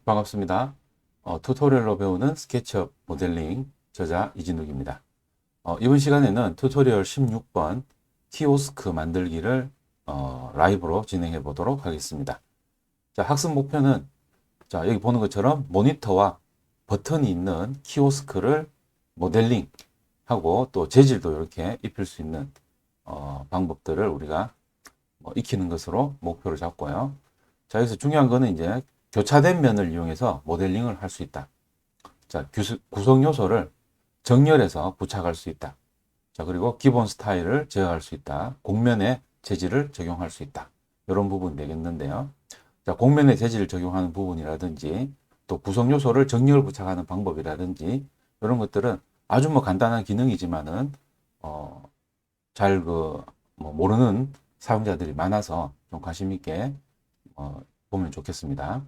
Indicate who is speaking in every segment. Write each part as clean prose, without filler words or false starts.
Speaker 1: 반갑습니다. 튜토리얼로 배우는 스케치업 모델링 저자 이진욱입니다. 이번 시간에는 튜토리얼 16번 키오스크 만들기를 라이브로 진행해 보도록 하겠습니다. 자, 학습 목표는 자, 여기 보는 것처럼 모니터와 버튼이 있는 키오스크를 모델링 하고 또 재질도 이렇게 입힐 수 있는 방법들을 우리가 익히는 것으로 목표를 잡고요. 자, 여기서 중요한 거는 이제 교차된 면을 이용해서 모델링을 할 수 있다. 자, 구성 요소를 정렬해서 부착할 수 있다. 자, 그리고 기본 스타일을 제어할 수 있다. 곡면에 재질을 적용할 수 있다. 이런 부분이 되겠는데요. 자, 곡면에 재질을 적용하는 부분이라든지 또 구성 요소를 정렬 부착하는 방법이라든지 이런 것들은 아주 간단한 기능이지만은 잘 모르는 사용자들이 많아서 좀 관심 있게 보면 좋겠습니다.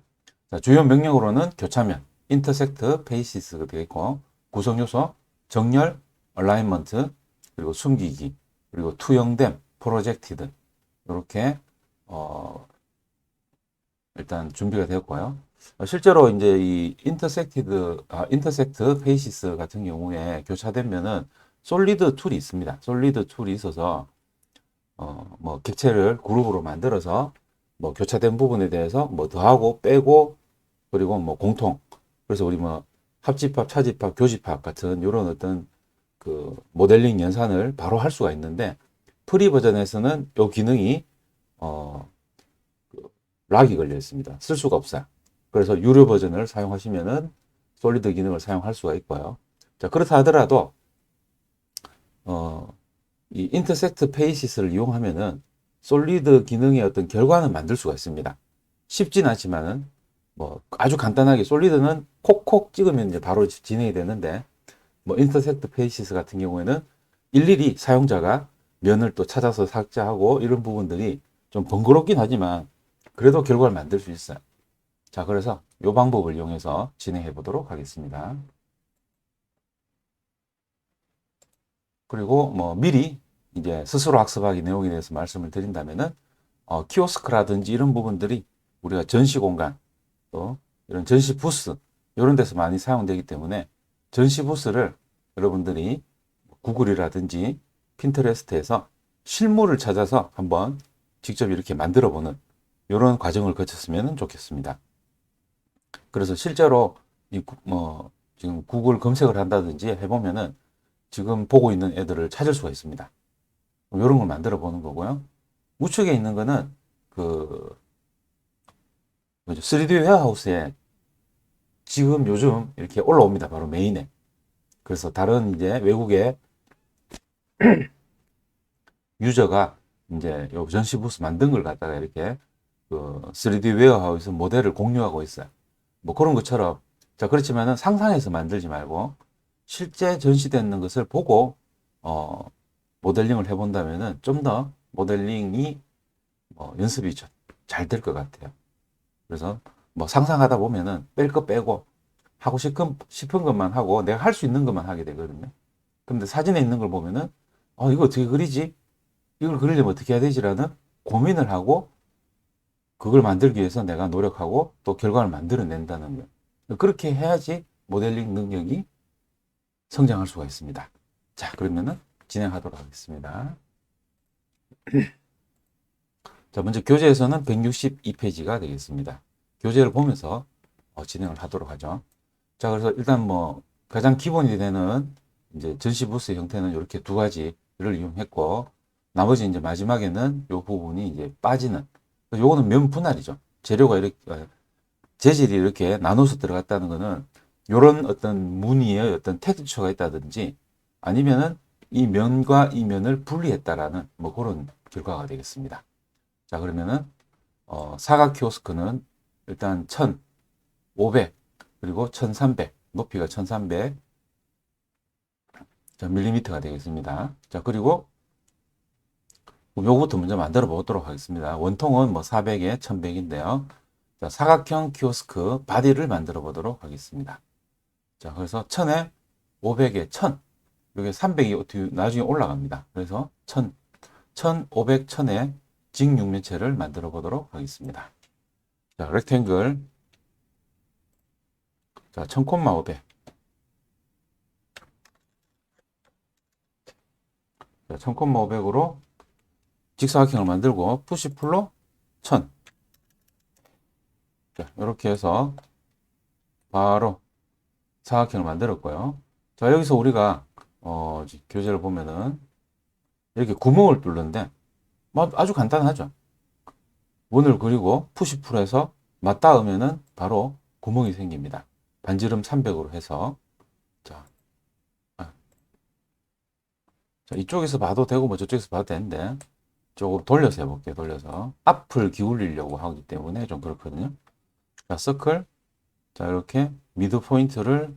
Speaker 1: 자, 주요 명령으로는 교차면, intersect faces가 되겠고, 구성 요소, 정렬, alignment, 그리고 숨기기, 그리고 투영됨, projected 이렇게 일단 준비가 되었고요. 실제로 이제 이 intersect faces 같은 경우에 교차된 면은 솔리드 툴이 있습니다. 솔리드 툴이 있어서 객체를 그룹으로 만들어서 교차된 부분에 대해서 더하고 빼고 그리고 공통. 그래서 우리 합집합, 차집합, 교집합 같은 이런 어떤 그 모델링 연산을 바로 할 수가 있는데 프리 버전에서는 이 기능이 락이 걸려 있습니다. 쓸 수가 없어요. 그래서 유료 버전을 사용하시면은 솔리드 기능을 사용할 수가 있고요. 자, 그렇다 하더라도 이 인터섹트 페이시스를 이용하면은 솔리드 기능의 어떤 결과는 만들 수가 있습니다. 쉽진 않지만은 아주 간단하게 솔리드는 콕콕 찍으면 이제 바로 진행이 되는데 인터섹트 페이시스 같은 경우에는 일일이 사용자가 면을 또 찾아서 삭제하고 이런 부분들이 좀 번거롭긴 하지만 그래도 결과를 만들 수 있어요. 자, 그래서 이 방법을 이용해서 진행해 보도록 하겠습니다. 그리고 미리 이제 스스로 학습하기 내용에 대해서 말씀을 드린다면은 키오스크라든지 이런 부분들이 우리가 전시 공간 또 이런 전시 부스 이런 데서 많이 사용되기 때문에 전시 부스를 여러분들이 구글이라든지 핀터레스트에서 실물을 찾아서 한번 직접 이렇게 만들어 보는 이런 과정을 거쳤으면 좋겠습니다. 그래서 실제로 지금 구글 검색을 한다든지 해보면은 지금 보고 있는 애들을 찾을 수가 있습니다. 이런 걸 만들어 보는 거고요. 우측에 있는 거는 그 3D 웨어하우스에 지금 요즘 이렇게 올라옵니다. 바로 메인에. 그래서 다른 이제 외국의 유저가 이제 요 전시 부스 만든 걸 갖다가 이렇게 그 3D 웨어하우스 모델을 공유하고 있어요. 그런 것처럼 자, 그렇지만은 상상해서 만들지 말고 실제 전시되는 것을 보고 모델링을 해본다면은 좀 더 모델링이 연습이 잘 될 것 같아요. 그래서 상상하다 보면은 뺄 거 빼고 하고 싶은 것만 하고 내가 할 수 있는 것만 하게 되거든요. 근데 사진에 있는 걸 보면은 이거 어떻게 그리지? 이걸 그리려면 어떻게 해야 되지라는 고민을 하고 그걸 만들기 위해서 내가 노력하고 또 결과를 만들어낸다는 거. 그렇게 해야지 모델링 능력이 성장할 수가 있습니다. 자, 그러면은 진행하도록 하겠습니다. 자, 먼저 교재에서는 162페이지가 되겠습니다. 교재를 보면서 진행을 하도록 하죠. 자, 그래서 일단 가장 기본이 되는 이제 전시 부스 형태는 이렇게 두 가지를 이용했고, 나머지 이제 마지막에는 이 부분이 이제 빠지는, 요거는 면 분할이죠. 재료가 이렇게, 재질이 이렇게 나눠서 들어갔다는 거는 요런 어떤 무늬의 어떤 텍스처가 있다든지 아니면은 이 면과 이 면을 분리했다라는 그런 결과가 되겠습니다. 자, 그러면은 사각 키오스크는 일단 1500 그리고 1300 높이가 1300 밀리미터가 되겠습니다. 자, 그리고 요거부터 먼저 만들어 보도록 하겠습니다. 원통은 400에 1100인데요. 자, 사각형 키오스크 바디를 만들어 보도록 하겠습니다. 자, 그래서 1000에 500에 1000 여기 300이 나중에 올라갑니다. 그래서 1000, 1500, 1000에 직육면체를 만들어 보도록 하겠습니다. 자, 렉탱글 자, 1000,500. 자, 1000,500으로 직사각형을 만들고 푸시 풀로 1000. 자, 이렇게 해서 바로 사각형을 만들었고요. 자, 여기서 우리가 교재를 보면은 이렇게 구멍을 뚫는데 뭐 아주 간단하죠. 원을 그리고 푸시 풀에서 맞닿으면은 바로 구멍이 생깁니다. 반지름 300으로 해서 자, 자, 이쪽에서 봐도 되고 뭐 저쪽에서 봐도 되는데 조금 돌려서 해볼게요. 돌려서 앞을 기울이려고 하기 때문에 좀 그렇거든요. 자, 서클. 자, 이렇게 미드 포인트를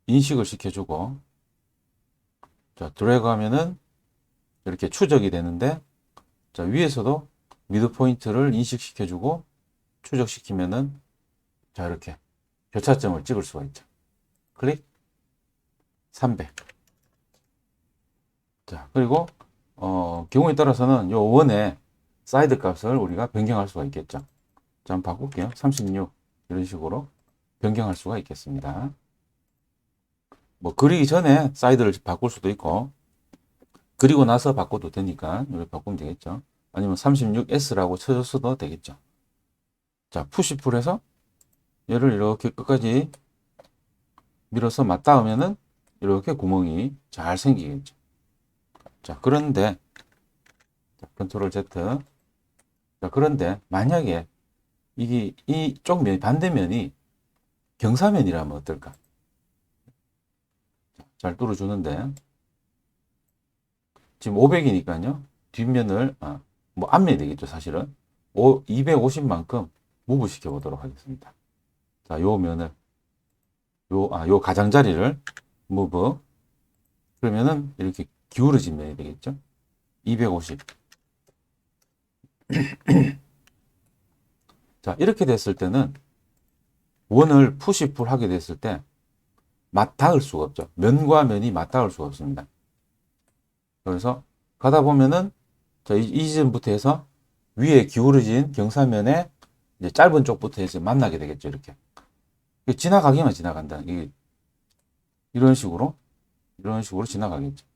Speaker 1: 인식을 시켜주고 자, 드래그 하면은 이렇게 추적이 되는데 자, 위에서도 미드 포인트를 인식시켜주고 추적시키면은 자, 이렇게 교차점을 찍을 수가 있죠. 클릭 300. 자, 그리고 경우에 따라서는 요 원의 사이드 값을 우리가 변경할 수가 있겠죠. 자, 한번 바꿀게요. 36 이런 식으로 변경할 수가 있겠습니다. 뭐 그리기 전에 사이드를 바꿀 수도 있고 그리고 나서 바꿔도 되니까 이렇게 바꾸면 되겠죠. 아니면 36S라고 쳐줬어도 되겠죠. 자, 푸시풀에서 얘를 이렇게 끝까지 밀어서 맞닿으면은 이렇게 구멍이 잘 생기겠죠. 자, 그런데 자, 컨트롤 Z. 자, 그런데 만약에 이게 이쪽 면 반대면이 경사면이라면 어떨까? 잘 뚫어주는데 지금 500이니까요. 뒷면을 뭐 앞면이 되겠죠, 사실은. 250만큼 무브 시켜 보도록 하겠습니다. 자, 요 면을 요 가장자리를 무브. 그러면은 이렇게 기울어진 면이 되겠죠. 250. 자, 이렇게 됐을 때는 원을 푸시풀 하게 됐을 때 맞닿을 수가 없죠. 면과 면이 맞닿을 수가 없습니다. 그래서 가다 보면은 자, 이 지점부터 해서 위에 기울어진 경사면에 이제 짧은 쪽부터 해서 만나게 되겠죠. 이렇게. 지나가기만 지나간다. 이런 식으로 지나가겠죠.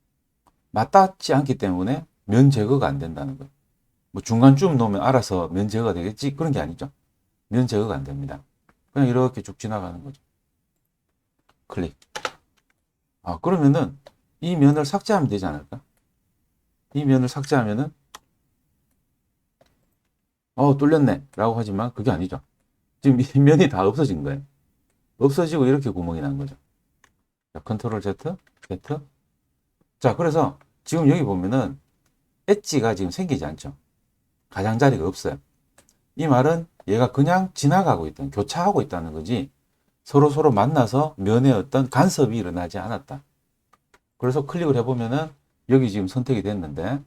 Speaker 1: 맞닿지 않기 때문에 면 제거가 안 된다는 거예요. 뭐 중간쯤 놓으면 알아서 면 제거가 되겠지? 그런 게 아니죠. 면 제거가 안 됩니다. 그냥 이렇게 쭉 지나가는 거죠. 클릭. 그러면은 이 면을 삭제하면 되지 않을까? 이 면을 삭제하면은 뚫렸네 라고 하지만 그게 아니죠. 지금 이 면이 다 없어진 거예요. 없어지고 이렇게 구멍이 난 거죠. 자, 컨트롤 Z, Z. 자, 그래서 지금 여기 보면은 엣지가 지금 생기지 않죠. 가장자리가 없어요. 이 말은 얘가 그냥 지나가고 있다는, 교차하고 있다는 거지 서로 만나서 면에 어떤 간섭이 일어나지 않았다. 그래서 클릭을 해보면은 여기 지금 선택이 됐는데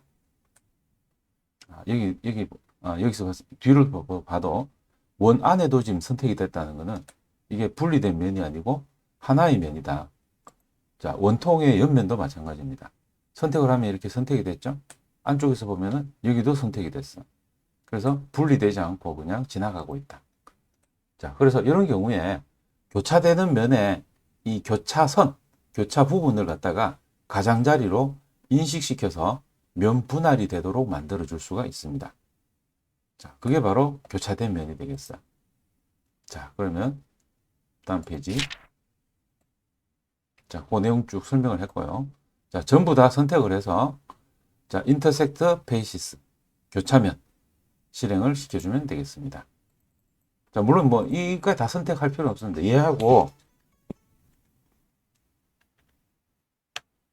Speaker 1: 여기서 뒤를 봐도 원 안에도 지금 선택이 됐다는 거는 이게 분리된 면이 아니고 하나의 면이다. 자, 원통의 옆면도 마찬가지입니다. 선택을 하면 이렇게 선택이 됐죠. 안쪽에서 보면은 여기도 선택이 됐어. 그래서 분리되지 않고 그냥 지나가고 있다. 자, 그래서 이런 경우에 교차되는 면에 이 교차선, 교차 부분을 갖다가 가장자리로 인식시켜서 면 분할이 되도록 만들어 줄 수가 있습니다. 자, 그게 바로 교차된 면이 되겠어요. 자, 그러면 다음 페이지. 자, 그 내용 쭉 설명을 했고요. 자, 전부 다 선택을 해서 자, 인터섹트 페이시스 교차면 실행을 시켜주면 되겠습니다. 자, 물론 뭐 이까지 다 선택할 필요는 없습니다. 얘하고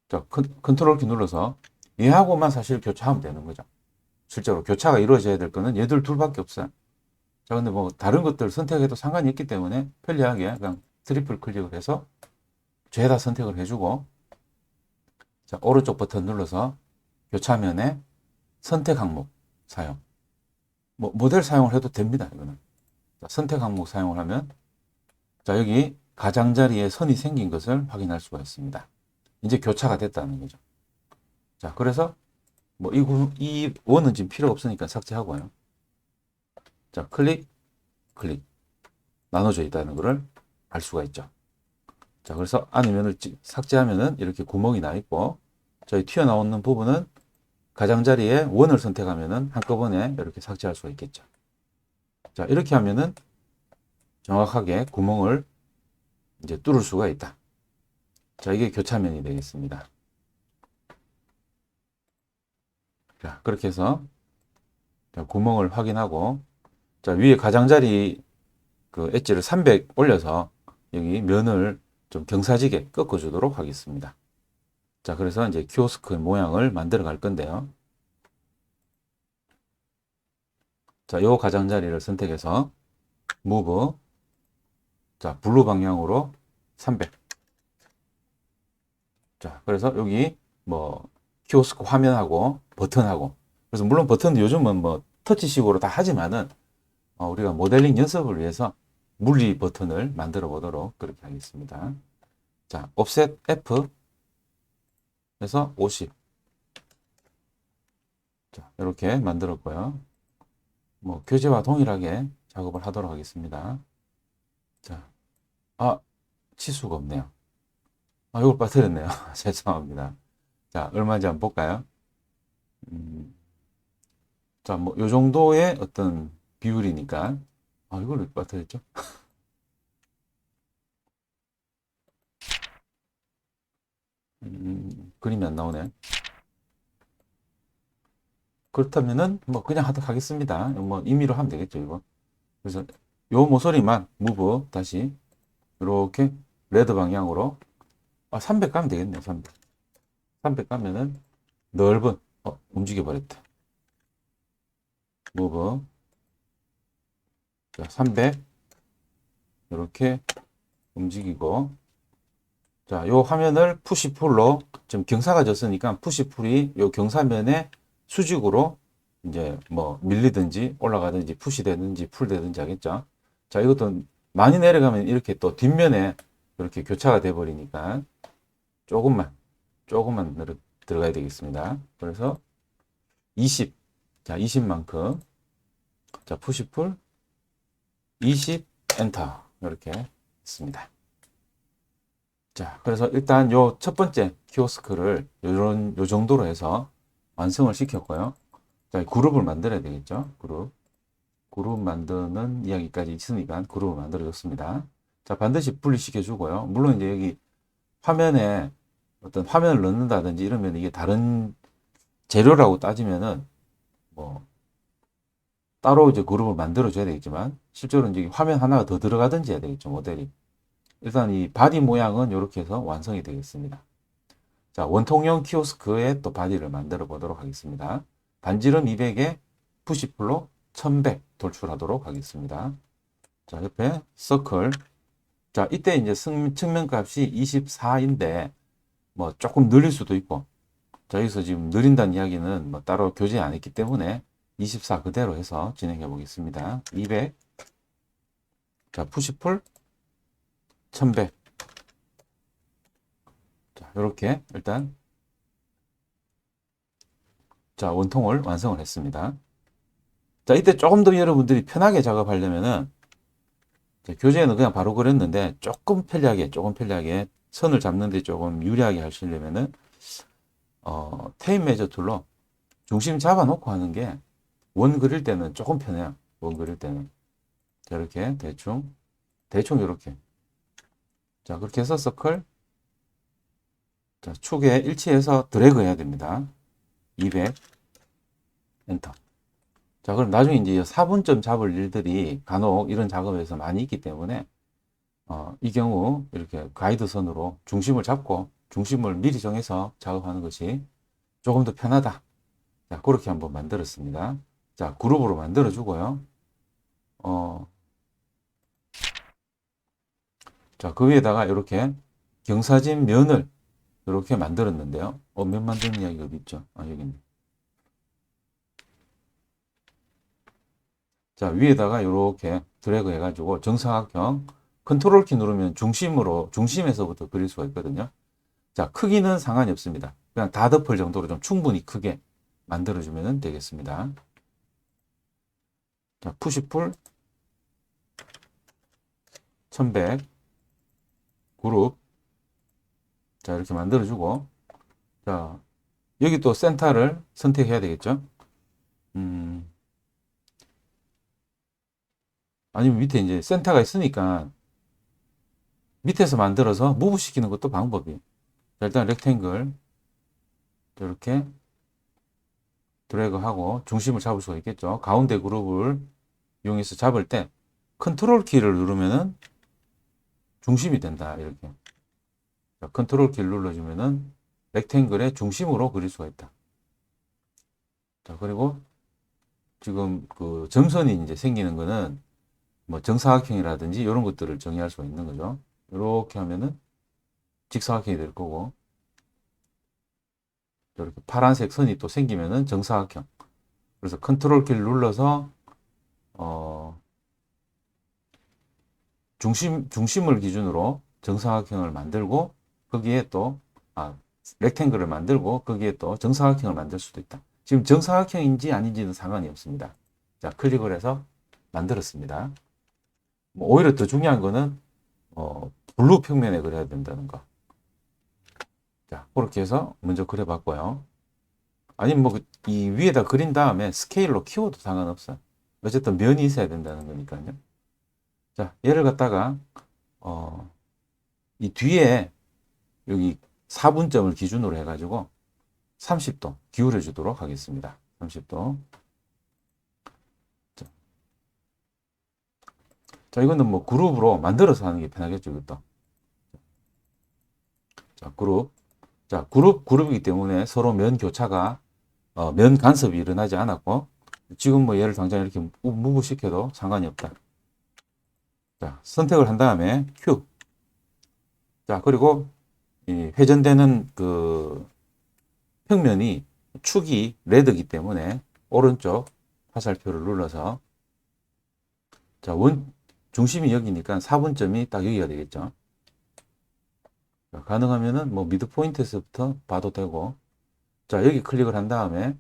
Speaker 1: 자, 컨트롤 키 눌러서 얘하고만 사실 교차하면 되는 거죠. 실제로 교차가 이루어져야 될 거는 얘들 둘밖에 없어요. 자, 근데 뭐 다른 것들 선택해도 상관이 없기 때문에 편리하게 그냥 트리플 클릭을 해서 죄다 선택을 해주고 자, 오른쪽 버튼 눌러서 교차면에 선택 항목 사용. 뭐 모델 사용을 해도 됩니다. 이거는. 자, 선택 항목 사용을 하면 자, 여기 가장자리에 선이 생긴 것을 확인할 수가 있습니다. 이제 교차가 됐다는 거죠. 자, 그래서 뭐 이 원은 지금 필요 없으니까 삭제하고요. 자, 클릭 나눠져 있다는 것을 알 수가 있죠. 자, 그래서 안에 면을 삭제하면은 이렇게 구멍이 나 있고, 저희 튀어나오는 부분은 가장자리에 원을 선택하면은 한꺼번에 이렇게 삭제할 수가 있겠죠. 자, 이렇게 하면은 정확하게 구멍을 이제 뚫을 수가 있다. 자, 이게 교차면이 되겠습니다. 자, 그렇게 해서 구멍을 확인하고, 자, 위에 가장자리 그 엣지를 300 올려서 여기 면을 좀 경사지게 꺾어주도록 하겠습니다. 자, 그래서 이제 키오스크 모양을 만들어 갈 건데요. 자, 요 가장자리를 선택해서 무브, 자, 블루 방향으로 300. 자, 그래서 여기 뭐 키오스크 화면하고 버튼하고, 그래서 물론 버튼도 요즘은 뭐 터치식으로 다 하지만은 우리가 모델링 연습을 위해서 물리 버튼을 만들어 보도록 그렇게 하겠습니다. 자, offset F 해서 50. 자, 이렇게 만들었고요. 뭐 교재와 동일하게 작업을 하도록 하겠습니다. 자, 치수가 없네요. 이걸 빠뜨렸네요. 죄송합니다. 자, 얼마인지 한번 볼까요? 음, 자, 뭐, 요 정도의 어떤 비율이니까. 이걸 왜 빠뜨렸죠? 그림이 안 나오네. 그렇다면은, 뭐, 그냥 하도록 하겠습니다. 뭐, 임의로 하면 되겠죠, 이거. 그래서, 요 모서리만, 무브, 다시, 이렇게, 레드 방향으로, 300 가면 되겠네요, 300. 300 가면은, 넓은, 움직여 버렸다. 무브, 자, 300, 이렇게 움직이고, 자, 요 화면을 푸시풀로 좀 경사가 졌으니까 푸시풀이 요 경사면에 수직으로 이제 뭐 밀리든지 올라가든지 푸시되든지 풀되든지 하겠죠. 자, 이것도 많이 내려가면 이렇게 또 뒷면에 이렇게 교차가 돼 버리니까 조금만 들어가야 되겠습니다. 그래서 20, 자, 20만큼, 자, 푸시풀 20 엔터 이렇게 했습니다. 자, 그래서 일단 요 첫 번째 키오스크를 요 정도로 해서 완성을 시켰고요. 자, 그룹을 만들어야 되겠죠. 그룹 만드는 이야기까지 있으니까 그룹을 만들어 줬습니다. 자, 반드시 분리시켜 주고요. 물론 이제 여기 화면에 어떤 화면을 넣는다든지 이러면 이게 다른 재료라고 따지면은 뭐 따로 이제 그룹을 만들어 줘야 되겠지만 실제로 이제 화면 하나가 더 들어가든지 해야 되겠죠. 모델이. 일단 이 바디 모양은 이렇게 해서 완성이 되겠습니다. 자, 원통형 키오스크의 또 바디를 만들어 보도록 하겠습니다. 반지름 200에 푸시풀로 1100 돌출하도록 하겠습니다. 자, 옆에 서클. 자, 이때 이제 측면값이 24인데 뭐 조금 늘릴 수도 있고, 자, 여기서 지금 느린다는 이야기는 뭐 따로 교재 안 했기 때문에 24 그대로 해서 진행해 보겠습니다. 200. 자, 푸시풀 1100. 자, 이렇게 일단 자, 원통을 완성을 했습니다. 자, 이때 조금 더 여러분들이 편하게 작업하려면은 교재에는 그냥 바로 그렸는데 조금 편리하게 선을 잡는데 조금 유리하게 하시려면은 테이프 메저 툴로 중심 잡아놓고 하는 게 원 그릴 때는 조금 편해요. 원 그릴 때는 자, 이렇게 대충 이렇게 자, 그렇게 해서 서클 자, 축에 일치해서 드래그 해야 됩니다. 200 엔터. 자, 그럼 나중에 이제 4분점 잡을 일들이 간혹 이런 작업에서 많이 있기 때문에 이 경우 이렇게 가이드선으로 중심을 잡고 중심을 미리 정해서 작업하는 것이 조금 더 편하다. 자, 그렇게 한번 만들었습니다. 자, 그룹으로 만들어 주고요. 자, 그 위에다가 이렇게 경사진 면을 이렇게 만들었는데요. 면 만드는 이야기 어디 있죠? 여기 있네. 자, 위에다가 이렇게 드래그 해가지고 정사각형 컨트롤 키 누르면 중심에서부터 그릴 수가 있거든요. 자, 크기는 상관이 없습니다. 그냥 다 덮을 정도로 좀 충분히 크게 만들어주면 되겠습니다. 자, 푸시풀 1100. 그룹. 자, 이렇게 만들어주고, 자, 여기 또 센터를 선택해야 되겠죠? 음, 아니면 밑에 이제 센터가 있으니까 밑에서 만들어서 무브 시키는 것도 방법이에요. 자, 일단 렉탱글 이렇게 드래그하고 중심을 잡을 수가 있겠죠. 가운데 그룹을 이용해서 잡을 때 컨트롤 키를 누르면은 중심이 된다. 이렇게. 자, 컨트롤 키를 눌러주면은 렉탱글의 중심으로 그릴 수가 있다. 자, 그리고 지금 그 점선이 이제 생기는 거는 뭐 정사각형이라든지 이런 것들을 정의할 수가 있는 거죠. 이렇게 하면은 직사각형이 될 거고, 이렇게 파란색 선이 또 생기면은 정사각형. 그래서 컨트롤 키를 눌러서 어, 중심을 기준으로 정사각형을 만들고 거기에 또 렉탱글을 만들고 거기에 또 정사각형을 만들 수도 있다. 지금 정사각형인지 아닌지는 상관이 없습니다. 자, 클릭을 해서 만들었습니다. 뭐 오히려 더 중요한 거는 블루 평면에 그려야 된다는 거. 자, 그렇게 해서 먼저 그려봤고요. 아니면 뭐 이 위에다 그린 다음에 스케일로 키워도 상관없어요. 어쨌든 면이 있어야 된다는 거니까요. 자, 얘를 갖다가 이 뒤에 여기 4분점을 기준으로 해가지고 30도 기울여 주도록 하겠습니다. 30도. 자, 이거는 뭐 그룹으로 만들어서 하는 게 편하겠죠, 이것도. 자, 그룹. 자, 그룹이기 때문에 서로 면 교차가, 면 간섭이 일어나지 않았고, 지금 뭐 얘를 당장 이렇게 무브 시켜도 상관이 없다. 자, 선택을 한 다음에 Q. 자, 그리고 이 회전되는 그 평면이 축이 레드이기 때문에 오른쪽 화살표를 눌러서 자, 중심이 여기니까 4분점이 딱 여기가 되겠죠. 자, 가능하면은 뭐 미드 포인트에서부터 봐도 되고, 자, 여기 클릭을 한 다음에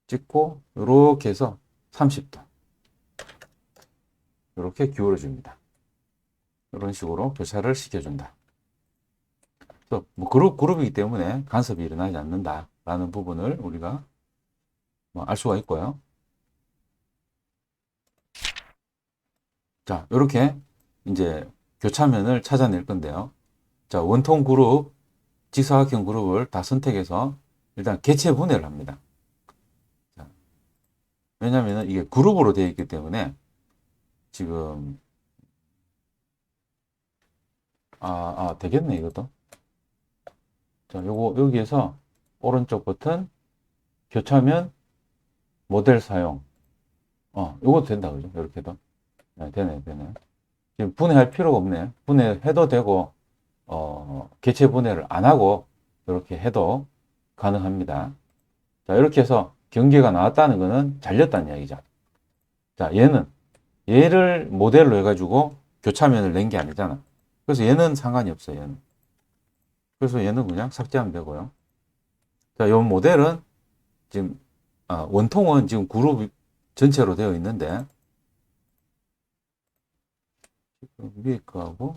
Speaker 1: 찍고 이렇게 해서 30도 이렇게 기울여 줍니다. 이런 식으로 교차를 시켜준다. 그래서 뭐 그룹이기 때문에 간섭이 일어나지 않는다라는 부분을 우리가 뭐 알 수가 있고요. 자, 이렇게 이제 교차면을 찾아낼 건데요. 자, 원통 그룹, 직사각형 그룹을 다 선택해서 일단 개체 분해를 합니다. 자, 왜냐하면 이게 그룹으로 되어 있기 때문에 지금 되겠네 이것도. 자, 요거 여기에서 오른쪽 버튼 교차면 모델 사용. 요것도 된다 그죠? 이렇게도. 네, 되네. 지금 분해할 필요가 없네. 분해해도 되고, 개체 분해를 안 하고, 이렇게 해도 가능합니다. 자, 이렇게 해서 경계가 나왔다는 것은 잘렸다는 이야기죠. 자, 얘를 모델로 해가지고 교차면을 낸 게 아니잖아. 그래서 얘는 상관이 없어요, 얘는. 그래서 얘는 그냥 삭제하면 되고요. 자, 이 모델은 지금, 원통은 지금 그룹 전체로 되어 있는데, 위에 거하고,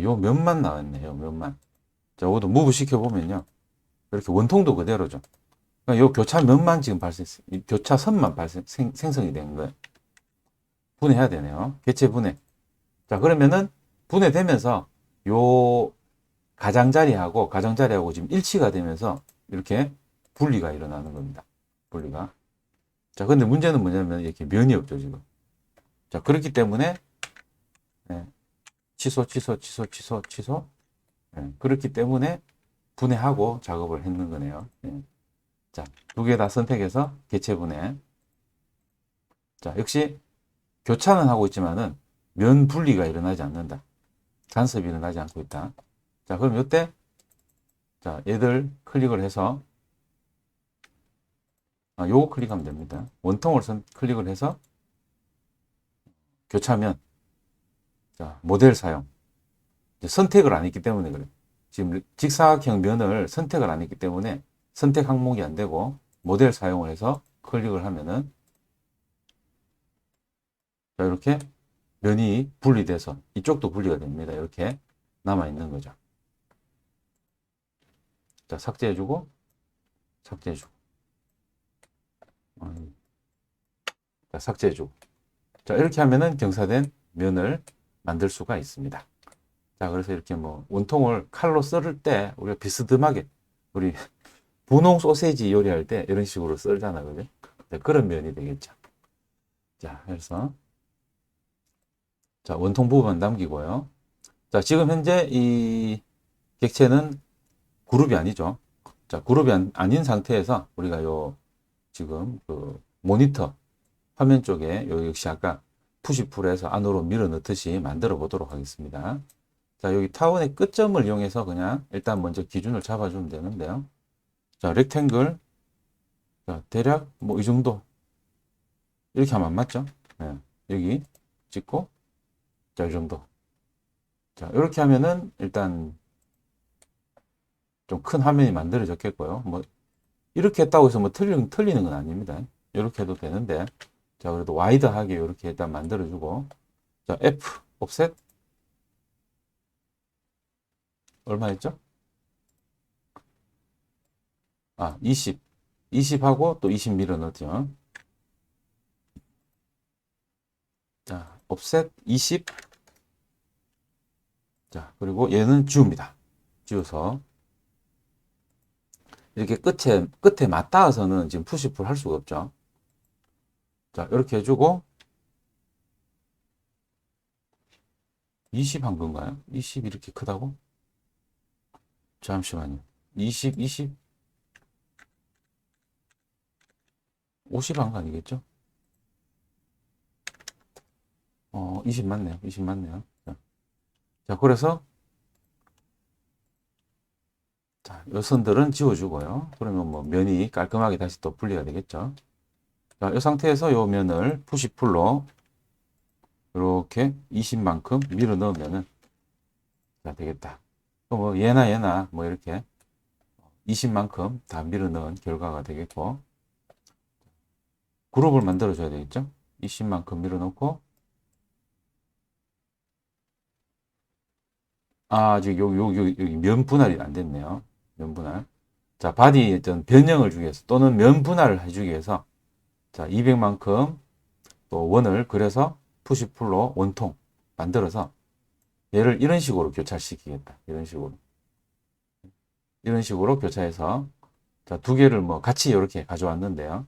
Speaker 1: 요 면만 나왔네요, 면만. 자, 이것도 무브 시켜보면요. 이렇게 원통도 그대로죠. 그러니까 요 교차면만 지금 교차선만 생성이 된 거예요. 분해해야 되네요. 개체 분해. 자, 그러면은 분해되면서 요 가장자리하고 지금 일치가 되면서 이렇게 분리가 일어나는 겁니다. 분리가. 자, 근데 문제는 뭐냐면 이렇게 면이 없죠, 지금. 자, 그렇기 때문에 네, 취소. 네, 그렇기 때문에 분해하고 작업을 했는 거네요. 네. 자, 두 개 다 선택해서 개체 분해. 자, 역시 교차는 하고 있지만은 면 분리가 일어나지 않는다. 간섭이 일어나지 않고 있다. 자, 그럼 이때 자, 얘들 클릭을 해서 요거 클릭하면 됩니다. 원통을 클릭을 해서 교차면 자, 모델 사용. 선택을 안 했기 때문에 그래. 지금 직사각형 면을 선택을 안 했기 때문에 선택 항목이 안 되고 모델 사용을 해서 클릭을 하면은 자, 이렇게 면이 분리돼서 이쪽도 분리가 됩니다. 이렇게 남아 있는 거죠. 자, 삭제해주고, 삭제해주고, 자, 삭제해주고. 자, 이렇게 하면은 경사된 면을 만들 수가 있습니다. 자, 그래서 이렇게 뭐 원통을 칼로 썰을 때 우리가 비스듬하게 우리 분홍 소세지 요리할 때 이런 식으로 썰잖아, 그죠? 네, 그런 면이 되겠죠. 자, 그래서 자, 원통 부분 남기고요. 자, 지금 현재 이 객체는 그룹이 아니죠. 자, 그룹이 아닌 상태에서 우리가 요 지금 그 모니터 화면 쪽에 요 역시 아까 푸시풀에서 안으로 밀어 넣듯이 만들어 보도록 하겠습니다. 자, 여기 타원의 끝점을 이용해서 그냥 일단 먼저 기준을 잡아주면 되는데요. 자, 렉탱글. 자, 대략 뭐 이 정도. 이렇게 하면 안 맞죠? 네, 여기 찍고, 자, 이 정도. 자, 이렇게 하면은 일단 좀 큰 화면이 만들어졌겠고요. 뭐, 이렇게 했다고 해서 뭐 틀리는 건 아닙니다. 이렇게 해도 되는데, 자, 그래도 와이드하게 이렇게 일단 만들어주고, 자, F, 옵셋. 얼마 했죠? 아, 20. 20하고 또 20 밀어 넣죠. 자, 옵셋 20. 자, 그리고 얘는 지웁니다. 지워서. 이렇게 끝에 맞닿아서는 지금 푸시풀 할 수가 없죠. 자, 이렇게 해주고, 20 한 건가요? 20 이렇게 크다고? 잠시만요. 20, 20, 50 한 거 아니겠죠? 20 맞네요. 20 맞네요. 자, 그래서, 자, 요 선들은 지워주고요. 그러면 뭐 면이 깔끔하게 다시 또 분리가 되겠죠. 자, 이 상태에서 요 면을 푸시풀로 이렇게 20만큼 밀어 넣으면은, 자, 되겠다. 뭐 얘나 뭐 이렇게 20만큼 다 밀어 넣은 결과가 되겠고, 그룹을 만들어 줘야 되겠죠. 20만큼 밀어 넣고, 아직 여기 면 분할이 안 됐네요. 면 분할. 자, 바디 어떤 변형을 주기 위해서 또는 면 분할을 해주기 위해서 자, 200만큼 또 원을 그려서 푸시풀로 원통 만들어서 얘를 이런 식으로 교차시키겠다. 이런 식으로. 이런 식으로 교차해서 자, 두 개를 뭐 같이 이렇게 가져왔는데요.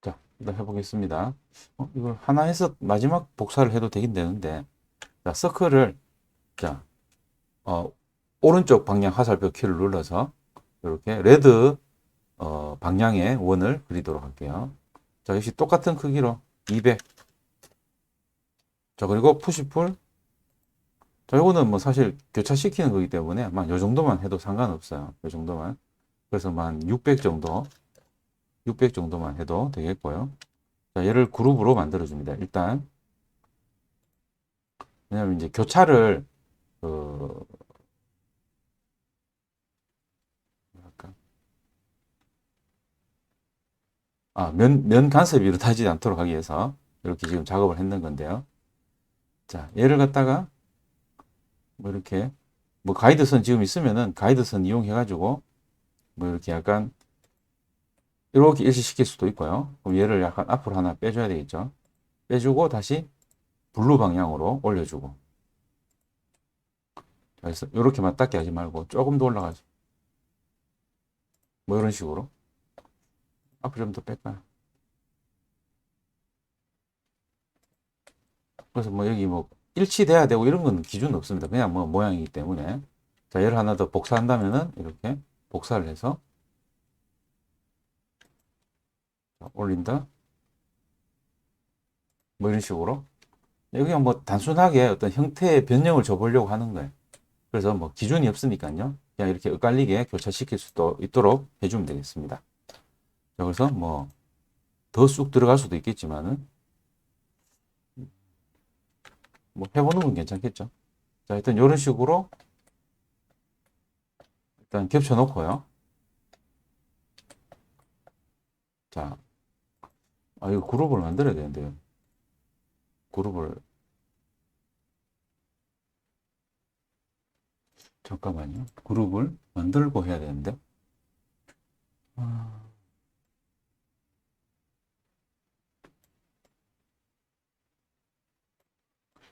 Speaker 1: 자, 일단 해보겠습니다. 이걸 하나 해서 마지막 복사를 해도 되긴 되는데 자, 서클을 자, 어, 오른쪽 방향 화살표 키를 눌러서 이렇게 레드 방향의 원을 그리도록 할게요. 자, 역시 똑같은 크기로 200. 자, 그리고 푸시풀. 자, 요거는 뭐 사실 교차시키는 거기 때문에 아마 요 정도만 해도 상관없어요. 요 정도만. 그래서 한 600 정도, 600 정도만 해도 되겠고요. 자, 얘를 그룹으로 만들어줍니다. 일단. 왜냐면 이제 교차를, 그, 뭐랄까. 면 간섭이 일어나지 않도록 하기 위해서 이렇게 지금 작업을 했는 건데요. 자, 얘를 갖다가 뭐 이렇게 뭐 가이드선 지금 있으면은 가이드선 이용해가지고 뭐 이렇게 약간 이렇게 일시시킬 수도 있고요. 그럼 얘를 약간 앞으로 하나 빼줘야 되겠죠. 빼주고 다시 블루 방향으로 올려주고. 그래서 이렇게 맞닿게 하지 말고 조금 더 올라가죠. 뭐 이런 식으로. 앞으로 좀 더 뺄까요? 그래서 뭐 여기 뭐 일치돼야 되고 이런 건 기준 없습니다. 그냥 뭐 모양이기 때문에. 자, 얘를 하나 더 복사한다면은 이렇게 복사를 해서 올린다. 뭐 이런 식으로. 여기 뭐 단순하게 어떤 형태의 변형을 줘보려고 하는 거예요. 그래서 뭐 기준이 없으니까요. 그냥 이렇게 엇갈리게 교차시킬 수도 있도록 해주면 되겠습니다. 그래서 뭐 더 쑥 들어갈 수도 있겠지만은 뭐 해보는 건 괜찮겠죠. 자, 일단 이런 식으로 일단 겹쳐 놓고요. 자, 이거 그룹을 만들어야 되는데요. 그룹을, 잠깐만요. 그룹을 만들고 해야 되는데. 아,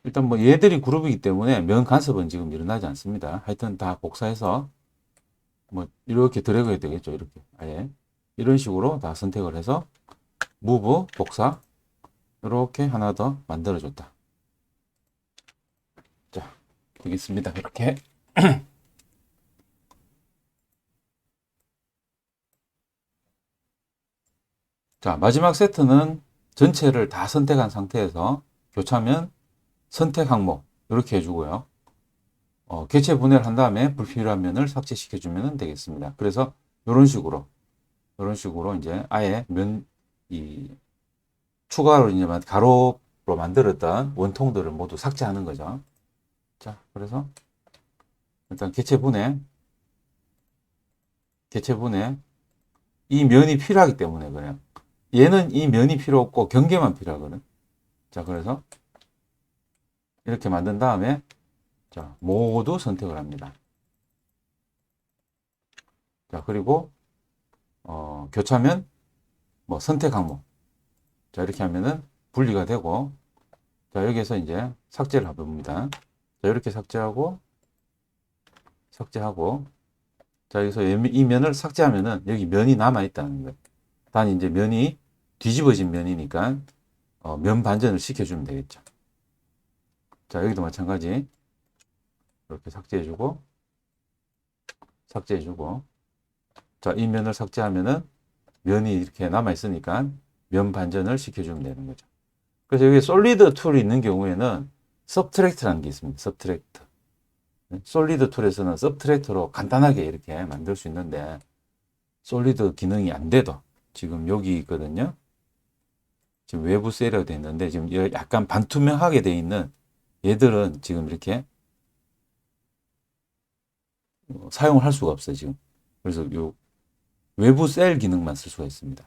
Speaker 1: 일단 뭐 얘들이 그룹이기 때문에 면 간섭은 지금 일어나지 않습니다. 하여튼 다 복사해서 뭐 이렇게 드래그 해야 되겠죠. 이렇게 아예 이런 식으로 다 선택을 해서 무브 복사 이렇게 하나 더 만들어 줬다. 자, 되겠습니다. 이렇게. 자, 마지막 세트는 전체를 다 선택한 상태에서 교차면 선택 항목 이렇게 해주고요. 개체 분해를 한 다음에 불필요한 면을 삭제시켜 주면 되겠습니다. 그래서 이런 식으로 이제 아예 이 추가로 이제 가로로 만들었던 원통들을 모두 삭제하는 거죠. 자, 그래서 일단 개체 분해 이 면이 필요하기 때문에 그래요. 얘는 이 면이 필요 없고 경계만 필요하거든. 자, 그래서 이렇게 만든 다음에 자, 모두 선택을 합니다. 자, 그리고 교차면 뭐 선택 항목. 자, 이렇게 하면은 분리가 되고 자, 여기에서 이제 삭제를 해봅니다. 자, 이렇게 삭제하고 자, 여기서 이 면을 삭제하면은 여기 면이 남아 있다는 거예요. 단 이제 면이 뒤집어진 면이니까 면 반전을 시켜주면 되겠죠. 자, 여기도 마찬가지 이렇게 삭제해주고 자, 이 면을 삭제하면은 면이 이렇게 남아 있으니까 면 반전을 시켜주면 되는 거죠. 그래서 여기 솔리드 툴이 있는 경우에는 서브트랙트라는 게 있습니다. 서브트랙트. 솔리드 툴에서는 서브트랙트로 간단하게 이렇게 만들 수 있는데 솔리드 기능이 안 돼도 지금 여기 있거든요. 지금 외부 셀이라고 되어 있는데 지금 약간 반투명하게 되어 있는 얘들은 지금 이렇게 사용을 할 수가 없어요. 지금. 그래서 요 외부 셀 기능만 쓸 수가 있습니다.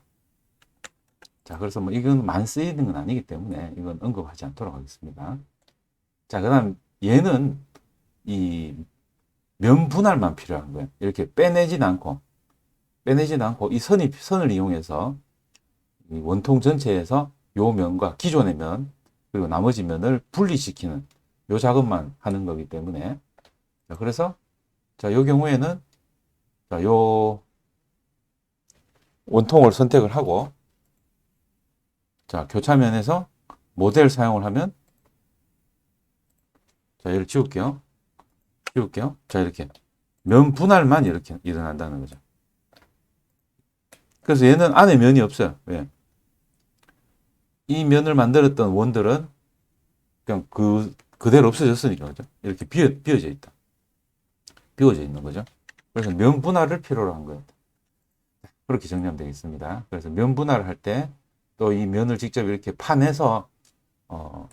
Speaker 1: 자, 그래서 뭐 이건 많이 쓰이는 건 아니기 때문에 이건 언급하지 않도록 하겠습니다. 자, 그다음 얘는 이 면 분할만 필요한 거예요. 이렇게 빼내진 않고 이 선을 이용해서 이 원통 전체에서 요 면과 기존의 면 그리고 나머지 면을 분리시키는 요 작업만 하는 거기 때문에 자, 그래서 자, 요 경우에는 자, 요 원통을 선택을 하고 자, 교차면에서 모델 사용을 하면 자, 얘를 지울게요. 자, 이렇게 면 분할만 이렇게 일어난다는 거죠. 그래서 얘는 안에 면이 없어요. 왜? 이 면을 만들었던 원들은 그냥 그대로 없어졌으니까, 그죠? 이렇게 비어져 있다. 비워져 있는 거죠. 그래서 면 분할을 필요로 한 거예요. 그렇게 정리하면 되겠습니다. 그래서 면 분할을 할 때 또 이 면을 직접 이렇게 파내서 어,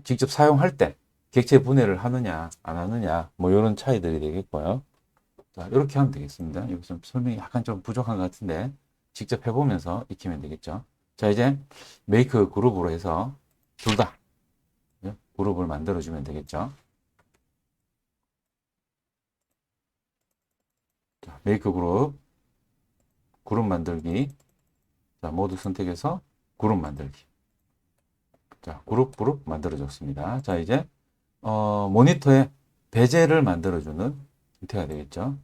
Speaker 1: 직접 사용할 때 객체 분해를 하느냐 안 하느냐 뭐 이런 차이들이 되겠고요. 자, 이렇게 하면 되겠습니다. 여기 좀 설명이 약간 좀 부족한 것 같은데 직접 해보면서 익히면 되겠죠. 자, 이제 메이크 그룹으로 해서 둘 다 그룹을 만들어주면 되겠죠. 자, 메이크 그룹 만들기. 자, 모두 선택해서 그룹 만들기. 자, 그룹 만들어졌습니다. 자, 이제 모니터에 베젤을 만들어주는 형태가 되겠죠.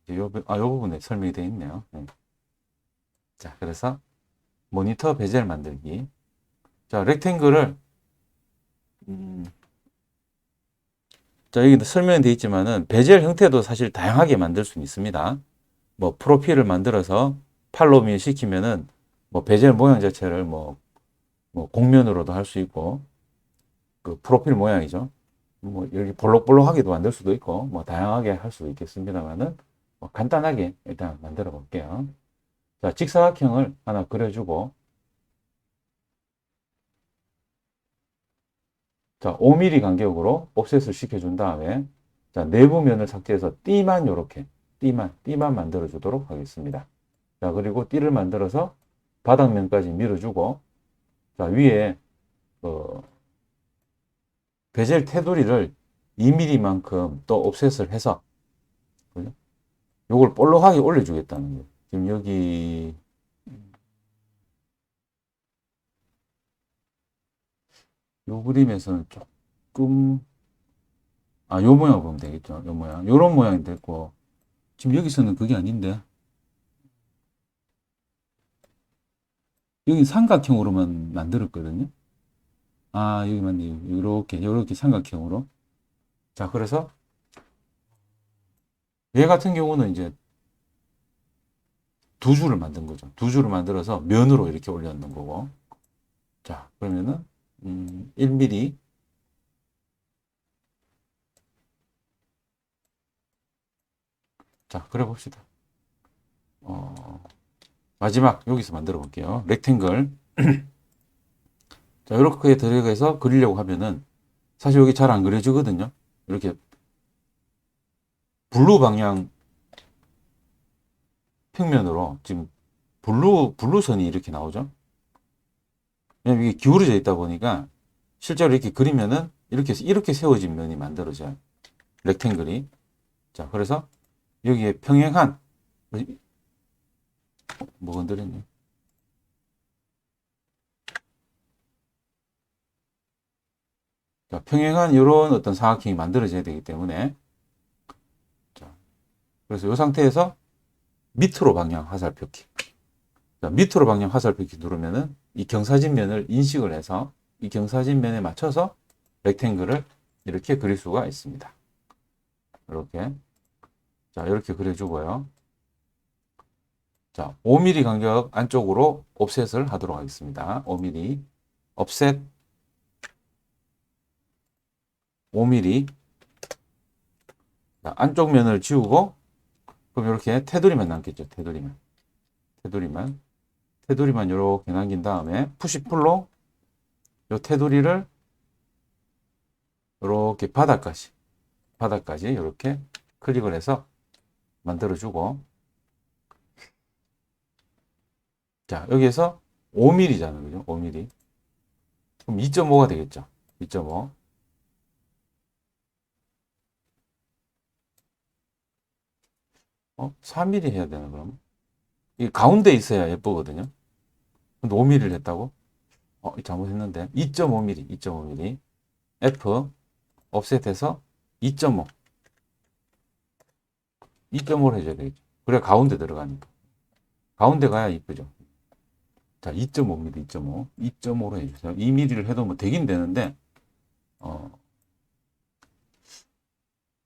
Speaker 1: 요 부분에 설명이 되어 있네요. 네. 자, 그래서 모니터 베젤 만들기. 자, 렉탱글을 자, 여기 설명이 되어 있지만은 베젤 형태도 사실 다양하게 만들 수 있습니다. 뭐 프로필을 만들어서 팔로우 시키면은 뭐 베젤 모양 자체를 뭐 곡면으로도 할 수 있고 그 프로필 모양이죠. 뭐 여기 볼록볼록하게도 만들 수도 있고 뭐 다양하게 할 수도 있겠습니다만은 뭐 간단하게 일단 만들어 볼게요. 자, 직사각형을 하나 그려주고 자, 5mm 간격으로 옵셋을 시켜준 다음에 자, 내부 면을 삭제해서 띠만 요렇게 띠만 만들어 주도록 하겠습니다. 자, 그리고 띠를 만들어서 바닥면까지 밀어주고 자, 위에 베젤 테두리를 2mm만큼 또 옵셋을 해서 그죠? 요걸 볼록하게 올려주겠다는 거예요. 지금 여기 요 그림에서는 조금 요 모양 보면 되겠죠. 요 모양. 요런 모양이 됐고 지금 여기서는 그게 아닌데 여기 삼각형으로만 만들었거든요. 여기 맞네요. 요렇게 삼각형으로. 자, 그래서 얘 같은 경우는 이제 두 줄을 만든 거죠. 두 줄을 만들어서 면으로 이렇게 올려놓는 거고. 자, 그러면은 1mm. 자, 그래 봅시다. 마지막 여기서 만들어 볼게요. 렉탱글. 자, 이렇게 들어가서 그리려고 하면은 사실 여기 잘 안 그려지거든요. 이렇게 블루 방향 평면으로 지금 블루 선이 이렇게 나오죠. 왜냐면 이게 기울어져 있다 보니까 실제로 이렇게 그리면은 이렇게 세워진 면이 만들어져요. 렉탱글이. 자, 그래서 여기에 평행한 뭐 건드렸니? 자, 평행한 이런 어떤 사각형이 만들어져야 되기 때문에 자, 그래서 이 상태에서 밑으로 방향 화살표키. 자, 밑으로 방향 화살표키 누르면은 이 경사진면을 인식을 해서 이 경사진면에 맞춰서 렉탱글을 이렇게 그릴 수가 있습니다. 이렇게. 자, 이렇게 그려주고요. 자, 5mm 간격 안쪽으로 옵셋을 하도록 하겠습니다. 5mm. 옵셋 5mm. 자, 안쪽 면을 지우고 그럼 이렇게 테두리만 남겠죠. 테두리만 이렇게 남긴 다음에 푸시풀로 이 테두리를 이렇게 바닥까지 이렇게 클릭을 해서 만들어주고 자, 여기에서 5mm잖아요. 그죠? 5mm. 그럼 2.5가 되겠죠. 2.5. 4mm 해야 되나, 그럼? 이 가운데 있어야 예쁘거든요. 근데 5mm를 했다고? 잘못했는데. 2.5mm, 2.5mm. F, offset해서 2.5. 2.5를 해줘야 되겠죠. 그래야 가운데 들어가니까. 가운데 가야 이쁘죠. 자, 2.5mm, 2.5. 2.5로 해주세요. 2mm를 해도 뭐 되긴 되는데, 어,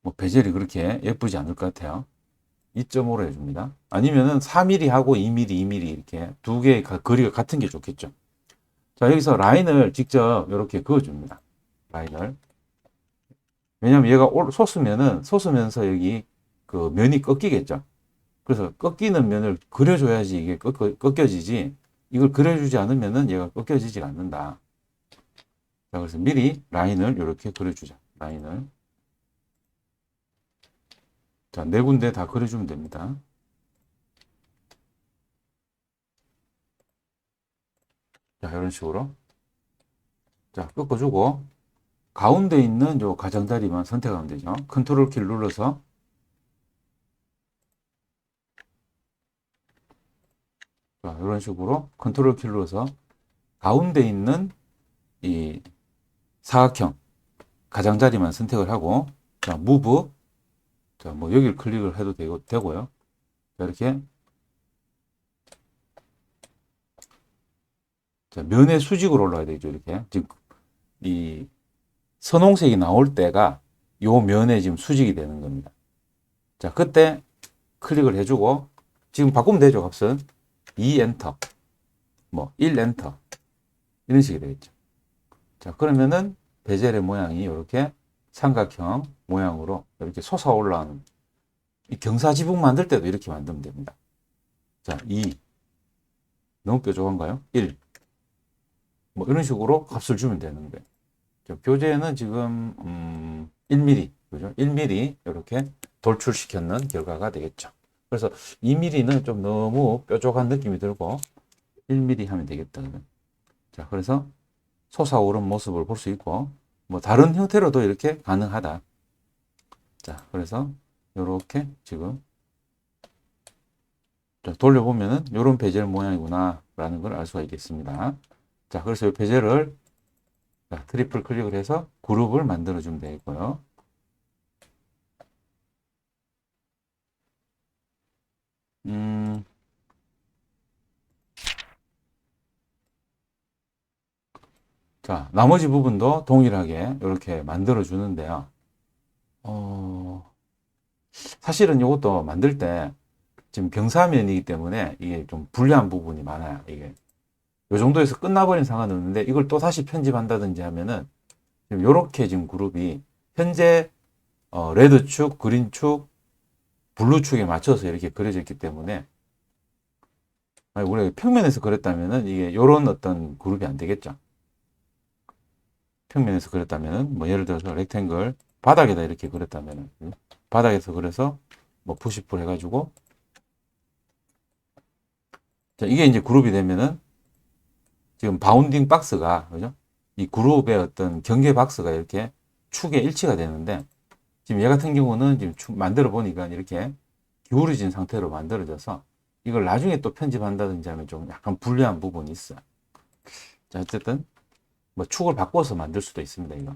Speaker 1: 뭐 베젤이 그렇게 예쁘지 않을 것 같아요. 2.5로 해줍니다. 아니면은 4mm 하고 2mm, 2mm 이렇게 두 개의 거리가 같은 게 좋겠죠. 자, 여기서 라인을 직접 이렇게 그어줍니다. 라인을. 왜냐면 얘가 솟으면서 여기 그 면이 꺾이겠죠. 그래서 꺾이는 면을 그려줘야지 이게 꺾여지지. 이걸 그려주지 않으면은 얘가 꺾여지지 않는다. 자, 그래서 미리 라인을 이렇게 그려주자. 라인을. 자, 네 군데 다 그려주면 됩니다. 자, 이런 식으로. 자, 꺾어주고, 가운데 있는 요 가장자리만 선택하면 되죠. 컨트롤 키를 눌러서. 자, 이런 식으로 컨트롤 키를 눌러서 가운데 있는 이 사각형 가장자리만 선택을 하고, 자, 무브. 자, 뭐 여기를 클릭을 해도 되고요. 자, 이렇게. 자, 면의 수직으로 올라가야 되죠. 이렇게. 지금 이 선홍색이 나올 때가 요 면에 지금 수직이 되는 겁니다. 자, 그때 클릭을 해주고 지금 바꾸면 되죠. 값은 2 엔터, 뭐 1 엔터 이런 식이 되겠죠. 자, 그러면은 베젤의 모양이 이렇게 삼각형 모양으로 이렇게 솟아올라오는 이 경사지붕 만들 때도 이렇게 만들면 됩니다. 자, 2 너무 뾰족한가요? 1 뭐 이런 식으로 값을 주면 되는 거예요. 교재는 지금 1mm, 그죠? 1mm 이렇게 돌출시켰는 결과가 되겠죠. 그래서 2mm는 좀 너무 뾰족한 느낌이 들고 1mm 하면 되겠다. 자, 그래서 솟아오른 모습을 볼 수 있고, 뭐 다른 형태로도 이렇게 가능하다. 자, 그래서 이렇게 지금 돌려보면은 이런 베젤 모양이구나 라는 걸 알 수가 있겠습니다. 자, 그래서 이 베젤을 트리플 클릭을 해서 그룹을 만들어 주면 되겠고요. 음, 자, 나머지 부분도 동일하게 이렇게 만들어 주는데요. 사실은 이것도 만들 때 지금 경사면이기 때문에 이게 좀 불리한 부분이 많아요. 이게 이 정도에서 끝나버린 상관은 없는데 이걸 또 다시 편집한다든지 하면은 지금 이렇게 지금 그룹이 현재 레드 축, 그린 축, 블루 축에 맞춰서 이렇게 그려져 있기 때문에 우리가 평면에서 그렸다면은 이게 이런 어떤 그룹이 안 되겠죠. 평면에서 그렸다면은 뭐 예를 들어서 렉탱글 바닥에다 이렇게 그렸다면은 바닥에서 그래서 뭐 푸시풀 해가지고 자, 이게 이제 그룹이 되면은 지금 바운딩 박스가 그죠? 이 그룹의 어떤 경계 박스가 이렇게 축에 일치가 되는데 지금 얘 같은 경우는 지금 만들어 보니까 이렇게 기울어진 상태로 만들어져서 이걸 나중에 또 편집한다든지 하면 좀 약간 불리한 부분이 있어요. 자, 어쨌든 뭐 축을 바꿔서 만들 수도 있습니다, 이거.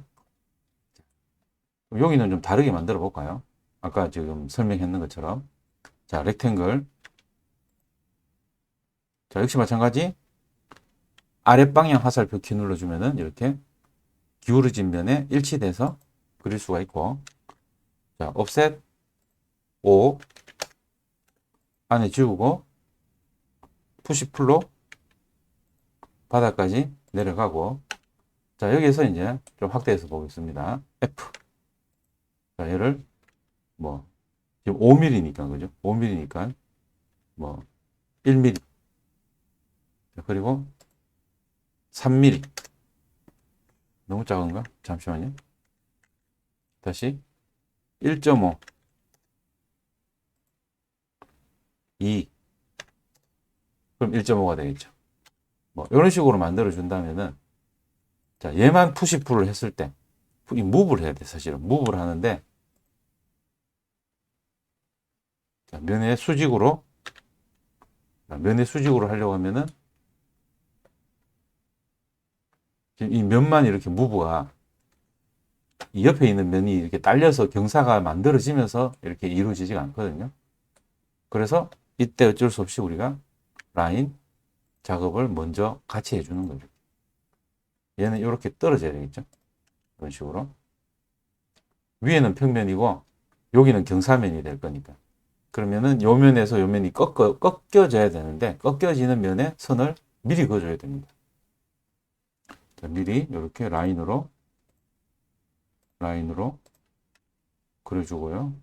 Speaker 1: 여기는 좀 다르게 만들어 볼까요? 아까 지금 설명했는 것처럼. 자, 렉탱글. 자, 역시 마찬가지. 아랫방향 화살표 키 눌러주면은 이렇게 기울어진 면에 일치돼서 그릴 수가 있고. 자, 옵셋 5 안에 지우고 푸시풀로 바닥까지 내려가고. 자, 여기에서 이제 좀 확대해서 보겠습니다. F. 자, 얘를 뭐 지금 5mm니까 그죠? 5mm니까 뭐 1mm. 자, 그리고 3mm. 너무 작은가? 잠시만요. 다시 1.5, 2. 그럼 1.5가 되겠죠. 뭐 이런 식으로 만들어 준다면은 자, 얘만 푸시풀을 했을 때 이 무브를 해야 돼. 사실은 무브를 하는데 자, 면의 수직으로 하려고 하면은 지금 이 면만 이렇게 무브가 이 옆에 있는 면이 이렇게 딸려서 경사가 만들어지면서 이렇게 이루어지지가 않거든요. 그래서 이때 어쩔 수 없이 우리가 라인 작업을 먼저 같이 해주는 거죠. 얘는 이렇게 떨어져야 되겠죠. 이런 식으로. 위에는 평면이고 여기는 경사면이 될 거니까. 그러면은 요 면에서 요 면이 꺾여져야 되는데 꺾여지는 면에 선을 미리 그어줘야 됩니다. 자, 미리 이렇게 라인으로 그려주고요.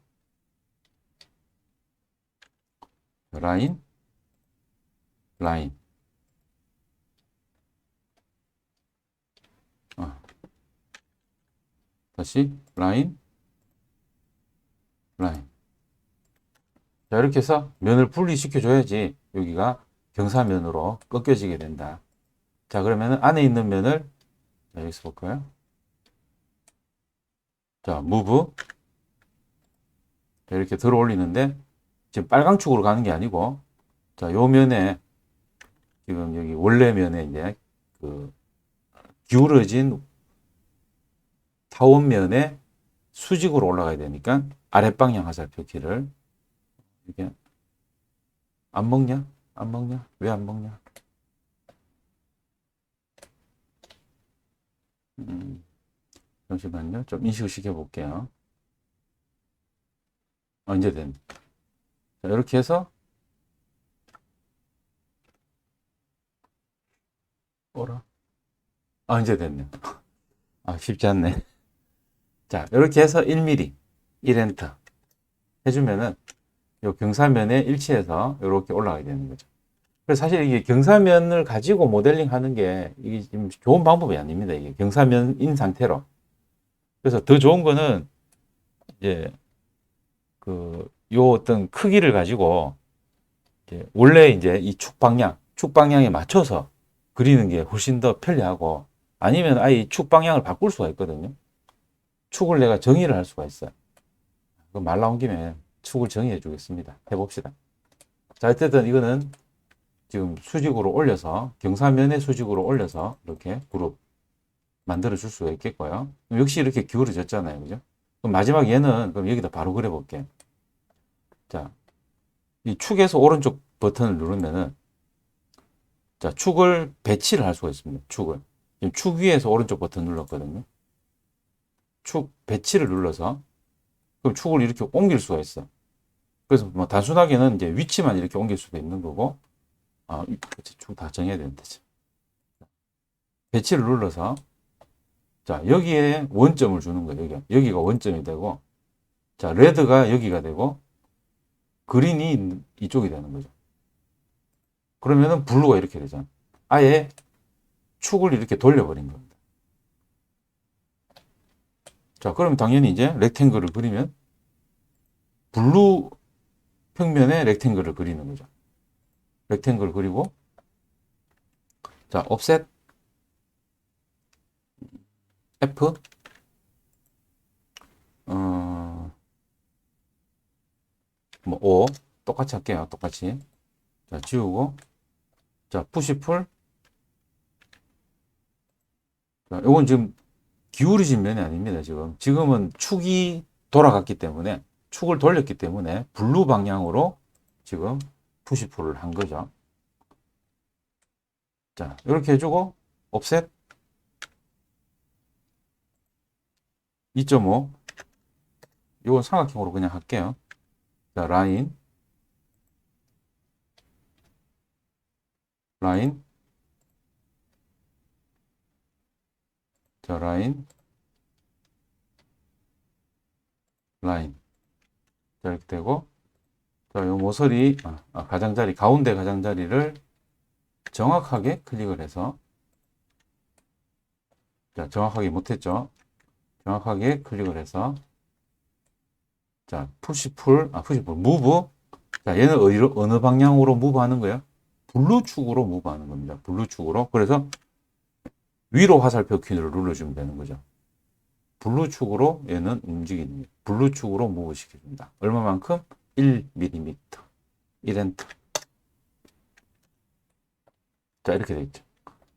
Speaker 1: 라인, 라인. 다시 라인, 라인. 자, 이렇게 해서 면을 분리시켜 줘야지 여기가 경사면으로 꺾여지게 된다. 자, 그러면 안에 있는 면을 자, 여기서 볼까요? 자, 무브. 자, 이렇게 들어 올리는데 지금 빨강축으로 가는 게 아니고 자, 요 면에 지금 여기 원래 면에 이제 그 기울어진 타원면에 수직으로 올라가야 되니까 아랫방향 화살표 키를 이게 안 먹냐? 안 먹냐? 왜 안 먹냐? 잠시만요. 좀 인식을 시켜볼게요. 이제 된. 자, 이렇게 해서 어라? 이제 됐네. 쉽지 않네. 자, 이렇게 해서 1mm, 1엔터 해주면은 요 경사면에 일치해서 이렇게 올라가게 되는 거죠. 그래서 사실 이게 경사면을 가지고 모델링 하는 게 이게 좀 좋은 방법이 아닙니다. 이게 경사면인 상태로. 그래서 더 좋은 거는 이제 요 어떤 크기를 가지고 이제 원래 이제 이 축 방향에 맞춰서 그리는 게 훨씬 더 편리하고 아니면 아예 축 방향을 바꿀 수가 있거든요. 축을 내가 정의를 할 수가 있어요. 말 나온 김에 축을 정의해 주겠습니다. 해봅시다. 자, 어쨌든 이거는 지금 수직으로 올려서 경사면의 수직으로 올려서 이렇게 그룹 만들어 줄 수가 있겠고요. 역시 이렇게 기울어졌잖아요. 그죠? 그럼 마지막 얘는 그럼 여기다 바로 그려 볼게요. 자, 이 축에서 오른쪽 버튼을 누르면은 자, 축을 배치를 할 수가 있습니다. 축을. 지금 축 위에서 오른쪽 버튼 눌렀거든요. 축 배치를 눌러서 그럼 축을 이렇게 옮길 수가 있어. 그래서 뭐 단순하게는 이제 위치만 이렇게 옮길 수도 있는 거고, 축 다 정해야 되는데. 배치를 눌러서 자, 여기에 원점을 주는 거예요. 여기가 원점이 되고, 자, 레드가 여기가 되고, 그린이 이쪽이 되는 거죠. 그러면은 블루가 이렇게 되잖아. 아예 축을 이렇게 돌려버린 겁니다. 자, 그럼 당연히 이제 렉탱글을 그리면 블루 평면에 렉탱글을 그리는 거죠. 렉탱글 그리고 자, offset F 뭐 5 똑같이 할게요. 똑같이. 자, 지우고 자, 푸시풀 자, 이건 지금 기울어진 면이 아닙니다. 지금은 축이 돌아갔기 때문에 축을 돌렸기 때문에 블루 방향으로 지금 푸시풀을 한 거죠. 자, 이렇게 해주고 offset 2.5 이건 삼각형으로 그냥 할게요. 자, 라인 자, 라인 자, 이렇게 되고 자, 요 모서리 가장자리 가운데 가장자리를 정확하게 클릭을 해서 자, 정확하게 못했죠. 정확하게 클릭을 해서 자, 푸시풀 무브 자, 얘는 어느 방향으로 무브 하는 거예요? 블루 축으로 무브 하는 겁니다. 블루 축으로. 그래서 위로 화살표 키를 눌러주면 되는 거죠. 블루 축으로 얘는 움직이는 거예요. 블루 축으로 무브 시켜줍니다. 얼마만큼? 1mm. 1엔터. 자, 이렇게 되어 있죠.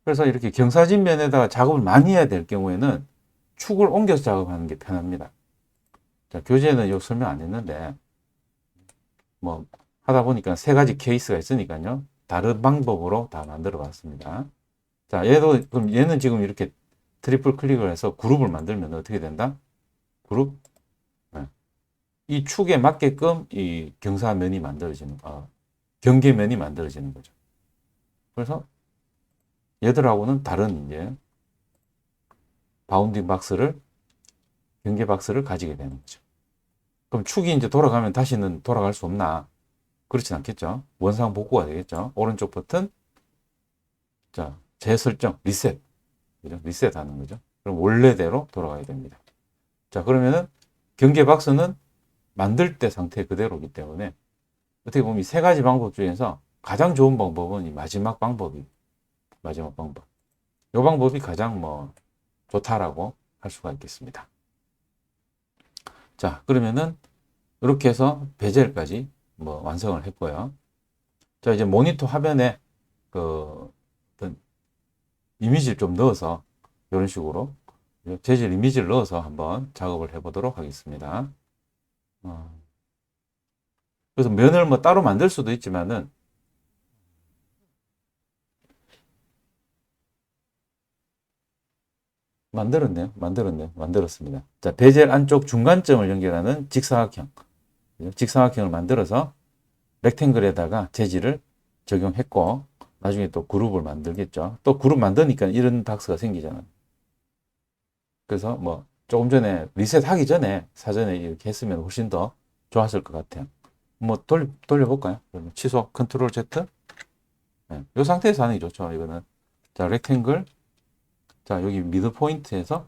Speaker 1: 그래서 이렇게 경사진 면에다가 작업을 많이 해야 될 경우에는 축을 옮겨서 작업하는 게 편합니다. 자, 교재는 요 설명 안 했는데, 뭐, 하다 보니까 세 가지 케이스가 있으니까요. 다른 방법으로 다 만들어 봤습니다. 자, 그럼 얘는 지금 이렇게 트리플 클릭을 해서 그룹을 만들면 어떻게 된다? 그룹? 네. 이 축에 맞게끔 이 경사면이 만들어지는, 경계면이 만들어지는 거죠. 그래서 얘들하고는 다른 이제 바운딩 박스를, 경계 박스를 가지게 되는 거죠. 그럼 축이 이제 돌아가면 다시는 돌아갈 수 없나? 그렇진 않겠죠. 원상 복구가 되겠죠. 오른쪽 버튼, 자, 재설정, 리셋. 그죠? 리셋 하는 거죠. 그럼 원래대로 돌아가야 됩니다. 자, 그러면은 경계 박스는 만들 때 상태 그대로이기 때문에 어떻게 보면 이 세 가지 방법 중에서 가장 좋은 방법은 이 마지막 방법. 이 방법이 가장 뭐 좋다라고 할 수가 있겠습니다. 자, 그러면은 이렇게 해서 베젤까지 뭐 완성을 했고요. 자, 이제 모니터 화면에 어떤 이미지를 좀 넣어서 이런 식으로 재질 이미지를 넣어서 한번 작업을 해보도록 하겠습니다. 그래서 면을 뭐 따로 만들 수도 있지만은 만들었습니다. 자, 베젤 안쪽 중간점을 연결하는 직사각형을 만들어서 렉탱글에다가 재질을 적용했고 나중에 또 그룹을 만들겠죠. 또 그룹 만드니까 이런 박스가 생기잖아요. 그래서 뭐 조금 전에 리셋하기 전에 사전에 이렇게 했으면 훨씬 더 좋았을 것 같아요. 뭐 돌려볼까요? 취소 컨트롤 Z 네, 이 상태에서 하는 게 좋죠. 이거는. 자, 렉탱글. 자, 여기 미드 포인트에서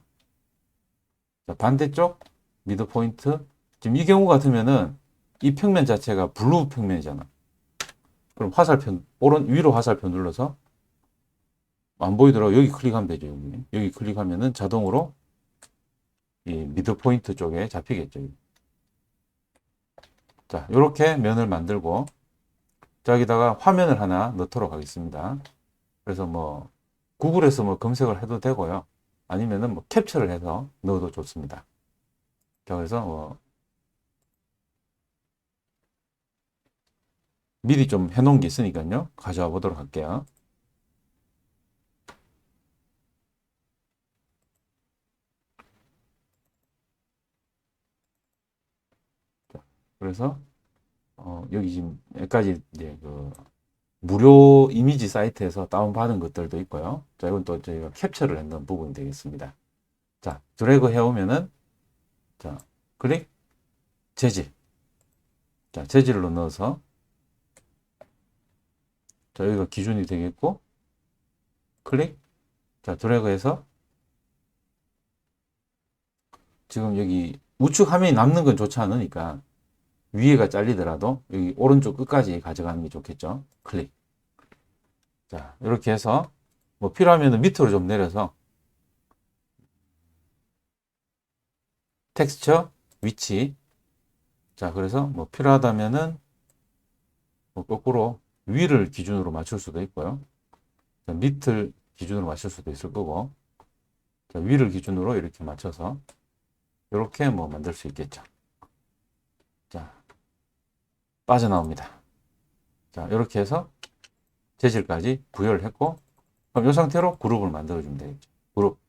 Speaker 1: 자, 반대쪽 미드 포인트. 지금 이 경우 같으면은 이 평면 자체가 블루 평면이잖아. 그럼 화살표, 오른 위로 화살표 눌러서 안 보이더라도 여기 클릭하면 되죠. 여기 클릭하면은 자동으로 이 미드 포인트 쪽에 잡히겠죠. 자, 이렇게 면을 만들고 자, 여기다가 화면을 하나 넣도록 하겠습니다. 그래서 뭐 구글에서 뭐 검색을 해도 되고요. 아니면은 뭐 캡처를 해서 넣어도 좋습니다. 자, 그래서 미리 좀 해놓은 게 있으니까요. 가져와 보도록 할게요. 자, 그래서 여기 지금 여기까지 이제 그 무료 이미지 사이트에서 다운받은 것들도 있고요. 자, 이건 또 저희가 캡처를 했는 부분이 되겠습니다. 자, 드래그 해오면은 자, 클릭, 재질. 자, 재질로 넣어서 자, 여기가 기준이 되겠고 클릭. 자, 드래그해서 지금 여기 우측 화면이 남는 건 좋지 않으니까 위에가 잘리더라도 여기 오른쪽 끝까지 가져가는 게 좋겠죠. 클릭. 자, 이렇게 해서 뭐 필요하면 밑으로 좀 내려서 텍스처, 위치. 자, 그래서 뭐 필요하다면은 뭐 거꾸로 위를 기준으로 맞출 수도 있고요. 자, 밑을 기준으로 맞출 수도 있을 거고. 자, 위를 기준으로 이렇게 맞춰서 이렇게 뭐 만들 수 있겠죠. 자, 빠져나옵니다. 자, 이렇게 해서 재질까지 부여를 했고, 그럼 이 상태로 그룹을 만들어주면 되겠죠. 그룹.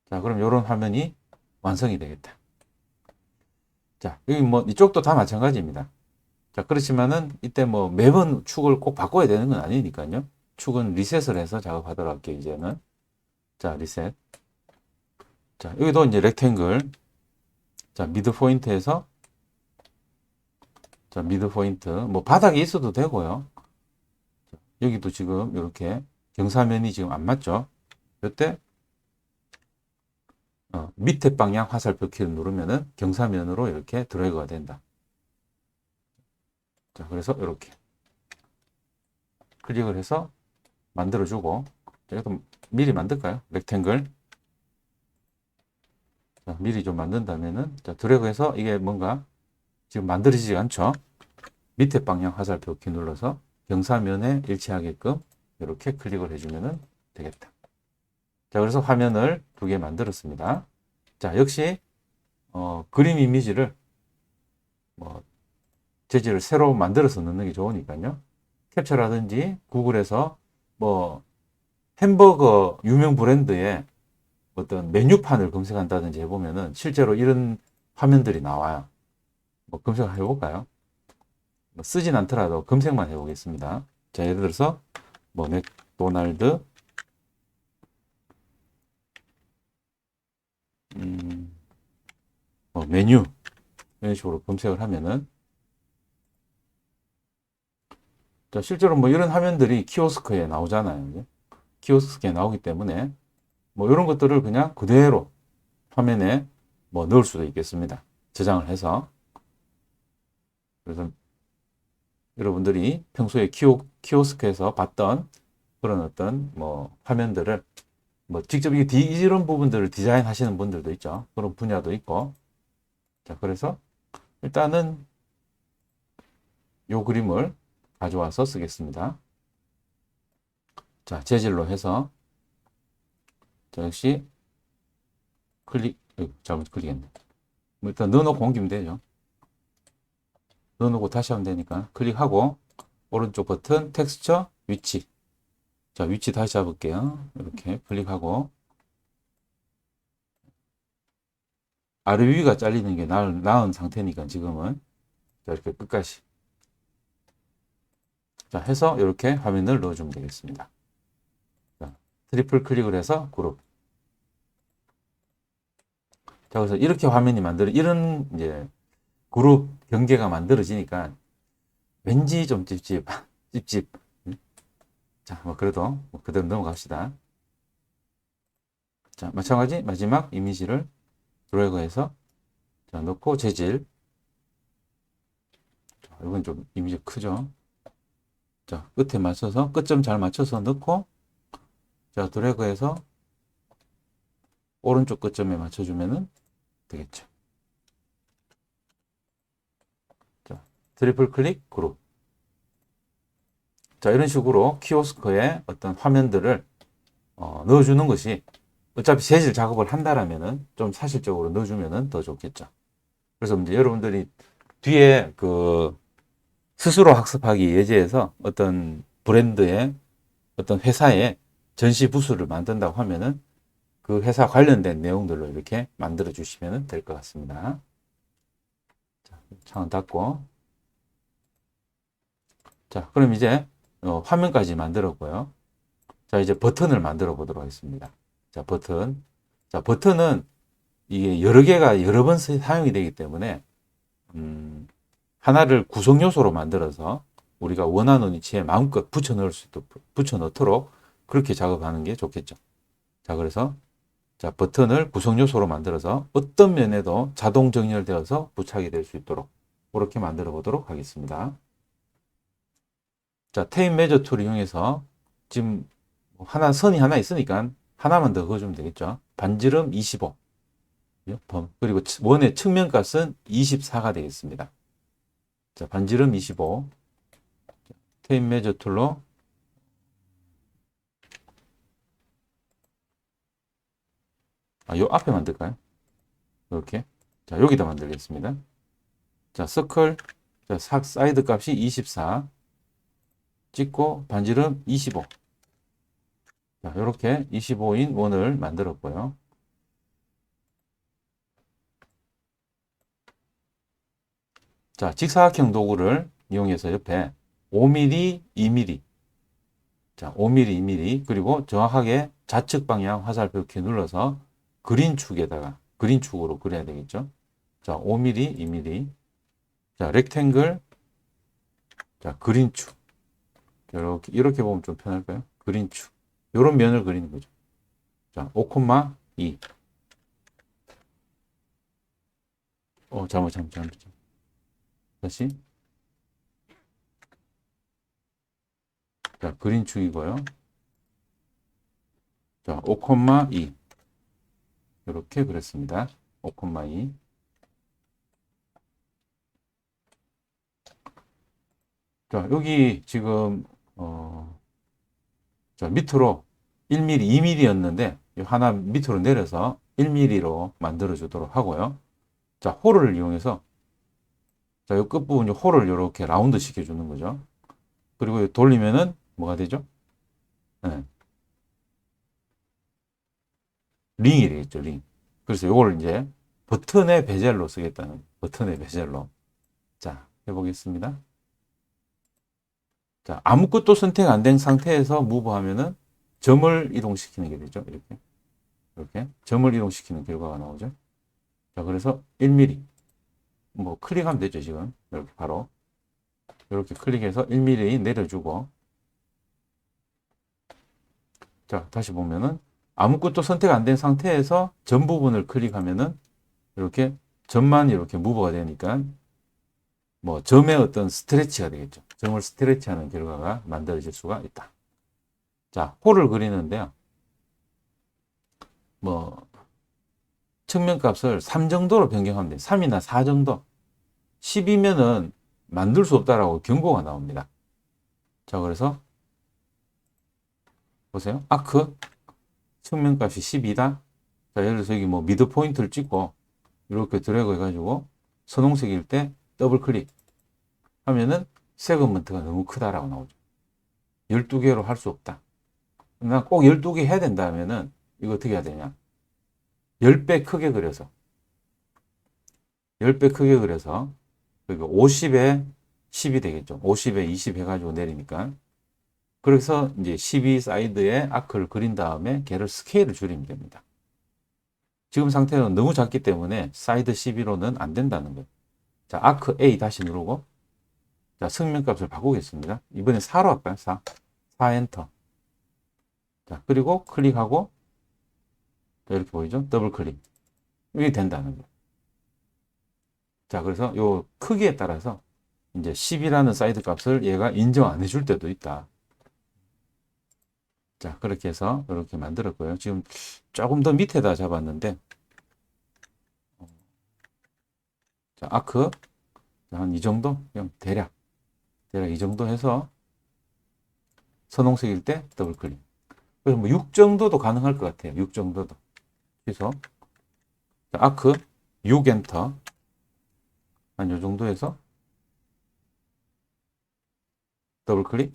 Speaker 1: 자, 그럼 이런 화면이 완성이 되겠다. 자, 여기 뭐 이쪽도 다 마찬가지입니다. 자, 그렇지만은 이때 뭐 매번 축을 꼭 바꿔야 되는 건 아니니까요. 축은 리셋을 해서 작업하도록 할게요, 이제는. 자, 리셋. 자, 여기도 이제 렉탱글. 자, 미드 포인트에서 자, 미드 포인트. 뭐 바닥에 있어도 되고요. 여기도 지금 이렇게 경사면이 지금 안 맞죠? 이때 밑에 방향 화살표 키를 누르면은 경사면으로 이렇게 드래그가 된다. 자, 그래서 이렇게 클릭을 해서 만들어주고, 제가 좀 미리 만들까요? 렉탱글. 자, 미리 좀 만든다면은, 자, 드래그해서 이게 뭔가 지금 만들어지지 않죠? 밑에 방향 화살표 키 눌러서 경사면에 일치하게끔 이렇게 클릭을 해주면 되겠다. 자, 그래서 화면을 두 개 만들었습니다. 자, 역시 그림 이미지를 뭐 재질을 새로 만들어서 넣는 게 좋으니까요. 캡처라든지 구글에서 뭐 햄버거 유명 브랜드의 어떤 메뉴판을 검색한다든지 해보면은 실제로 이런 화면들이 나와요. 뭐 검색을 해볼까요? 뭐 쓰진 않더라도 검색만 해보겠습니다. 자, 예를 들어서 뭐 맥도날드 뭐 메뉴 이런 식으로 검색을 하면은 자, 실제로 뭐 이런 화면들이 키오스크에 나오잖아요. 키오스크에 나오기 때문에 뭐 이런 것들을 그냥 그대로 화면에 뭐 넣을 수도 있겠습니다. 저장을 해서. 그래서 여러분들이 평소에 키오스크에서 봤던 그런 어떤 뭐 화면들을 뭐 직접 이런 부분들을 디자인 하시는 분들도 있죠. 그런 분야도 있고. 자, 그래서 일단은 요 그림을 가져와서 쓰겠습니다. 자, 재질로 해서 자, 역시 잘못 클릭했네. 뭐 일단 넣어놓고 옮기면 되죠. 넣어놓고 다시 하면 되니까 클릭하고 오른쪽 버튼 텍스처 위치. 자, 위치 다시 잡을게요. 이렇게 클릭하고 아래 위가 잘리는 게 나은 상태니까 지금은 자, 이렇게 끝까지 자, 해서 이렇게 화면을 넣어주면 되겠습니다. 자, 트리플 클릭을 해서 그룹. 자, 그래서 이렇게 화면이 이런 이제 그룹 경계가 만들어지니까 왠지 좀 찝찝. 찝찝. 자, 뭐 그래도 뭐 그대로 넘어갑시다. 자, 마찬가지 마지막 이미지를 드래그해서 자, 넣고 재질. 자, 이건 좀 이미지 크죠? 자, 끝에 맞춰서 끝점 잘 맞춰서 넣고 자, 드래그해서 오른쪽 끝점에 맞춰주면 되겠죠. 자, 트리플 클릭 그룹. 자, 이런 식으로 키오스크에 어떤 화면들을 넣어주는 것이 어차피 재질 작업을 한다라면은 좀 사실적으로 넣어주면은 더 좋겠죠. 그래서 이제 여러분들이 뒤에 그 스스로 학습하기 예제에서 어떤 브랜드의 어떤 회사의 전시 부스를 만든다고 하면은 그 회사 관련된 내용들로 이렇게 만들어 주시면 될 것 같습니다. 자, 창은 닫고. 자, 그럼 이제 화면까지 만들었고요. 자, 이제 버튼을 만들어 보도록 하겠습니다. 자, 버튼. 자, 버튼은 이게 여러 개가 여러 번 사용이 되기 때문에 하나를 구성 요소로 만들어서 우리가 원하는 위치에 마음껏 붙여 넣을 수 있도록 붙여 넣도록 그렇게 작업하는 게 좋겠죠. 자, 그래서 자, 버튼을 구성 요소로 만들어서 어떤 면에도 자동 정렬되어서 부착이 될 수 있도록 그렇게 만들어 보도록 하겠습니다. 자, 테임 매저 툴을 이용해서 지금 선이 하나 있으니까 하나만 더 그어주면 되겠죠. 반지름 25. 그리고 원의 측면값은 24가 되겠습니다. 자, 반지름 25. 테임 매저 툴로 요 앞에 만들까요? 이렇게. 자, 여기다 만들겠습니다. 자, 서클. 자, 사이드 값이 24. 찍고 반지름 25. 자, 이렇게 25인 원을 만들었고요. 자, 직사각형 도구를 이용해서 옆에 5mm, 2mm. 자, 5mm, 2mm. 그리고 정확하게 좌측 방향 화살표 키 눌러서 그린축으로 그려야 되겠죠. 자, 5mm, 2mm. 자, 렉탱글. 자, 그린축. 이렇게 보면 좀 편할까요? 그린축. 요런 면을 그리는 거죠. 자, 5,2. 잘못. 다시. 자, 그린축이고요. 자, 5,2. 이렇게 그렸습니다. 5,2. 자, 여기 지금 자, 밑으로 1mm, 2mm였는데 하나 밑으로 내려서 1mm로 만들어 주도록 하고요. 자, 홀을 이용해서 자, 이 끝부분 홀을 이렇게 라운드 시켜 주는 거죠. 그리고 돌리면은 뭐가 되죠? 네. 링이 되겠죠, 링. 그래서 이걸 이제 버튼의 베젤로 쓰겠다는 버튼의 베젤로. 자, 해보겠습니다. 자, 아무것도 선택 안 된 상태에서 무브하면은 점을 이동시키는 게 되죠. 이렇게 점을 이동시키는 결과가 나오죠. 자, 그래서 1mm 뭐 클릭하면 되죠. 지금 이렇게 바로 이렇게 클릭해서 1mm 내려주고 자, 다시 보면은 아무것도 선택 안 된 상태에서 점 부분을 클릭하면은 이렇게 점만 이렇게 무브가 되니까 뭐 점의 어떤 스트레치가 되겠죠. 점을 스트레치하는 결과가 만들어질 수가 있다. 자, 홀을 그리는데요. 뭐 측면값을 3 정도로 변경하면 돼요. 3이나 4 정도. 10이면은 만들 수 없다라고 경고가 나옵니다. 자, 그래서 보세요. 아크 측면값이 12다. 자, 예를 들어서 여기 뭐 미드 포인트를 찍고 이렇게 드래그 해가지고 선홍색일 때 더블 클릭 하면은 세그먼트가 너무 크다라고 나오죠. 12개로 할 수 없다. 난 꼭 12개 해야 된다 하면은 이거 어떻게 해야 되냐. 10배 크게 그려서 10배 크게 그려서 그리고 50에 10이 되겠죠. 50에 20 해가지고 내리니까. 그래서 이제 12 사이드에 아크를 그린 다음에 걔를 스케일을 줄이면 됩니다. 지금 상태는 너무 작기 때문에 사이드 12로는 안 된다는 거예요. 자, 아크 A 다시 누르고 자, 측면값을 바꾸겠습니다. 이번에 4로 할까요? 4. 4 엔터. 자, 그리고 클릭하고, 자, 이렇게 보이죠? 더블 클릭. 이게 된다는 거예요. 자, 그래서 요 크기에 따라서 이제 10이라는 사이드 값을 얘가 인정 안 해줄 때도 있다. 자, 그렇게 해서 이렇게 만들었고요. 지금 조금 더 밑에다 잡았는데, 자, 아크 한 이 정도, 그냥 대략 이 정도 해서 선홍색일 때 더블 클릭. 그래서 뭐 6 정도도 가능할 것 같아요. 6 정도도. 그래서 자, 아크 6 엔터 한 요 정도 해서 더블 클릭.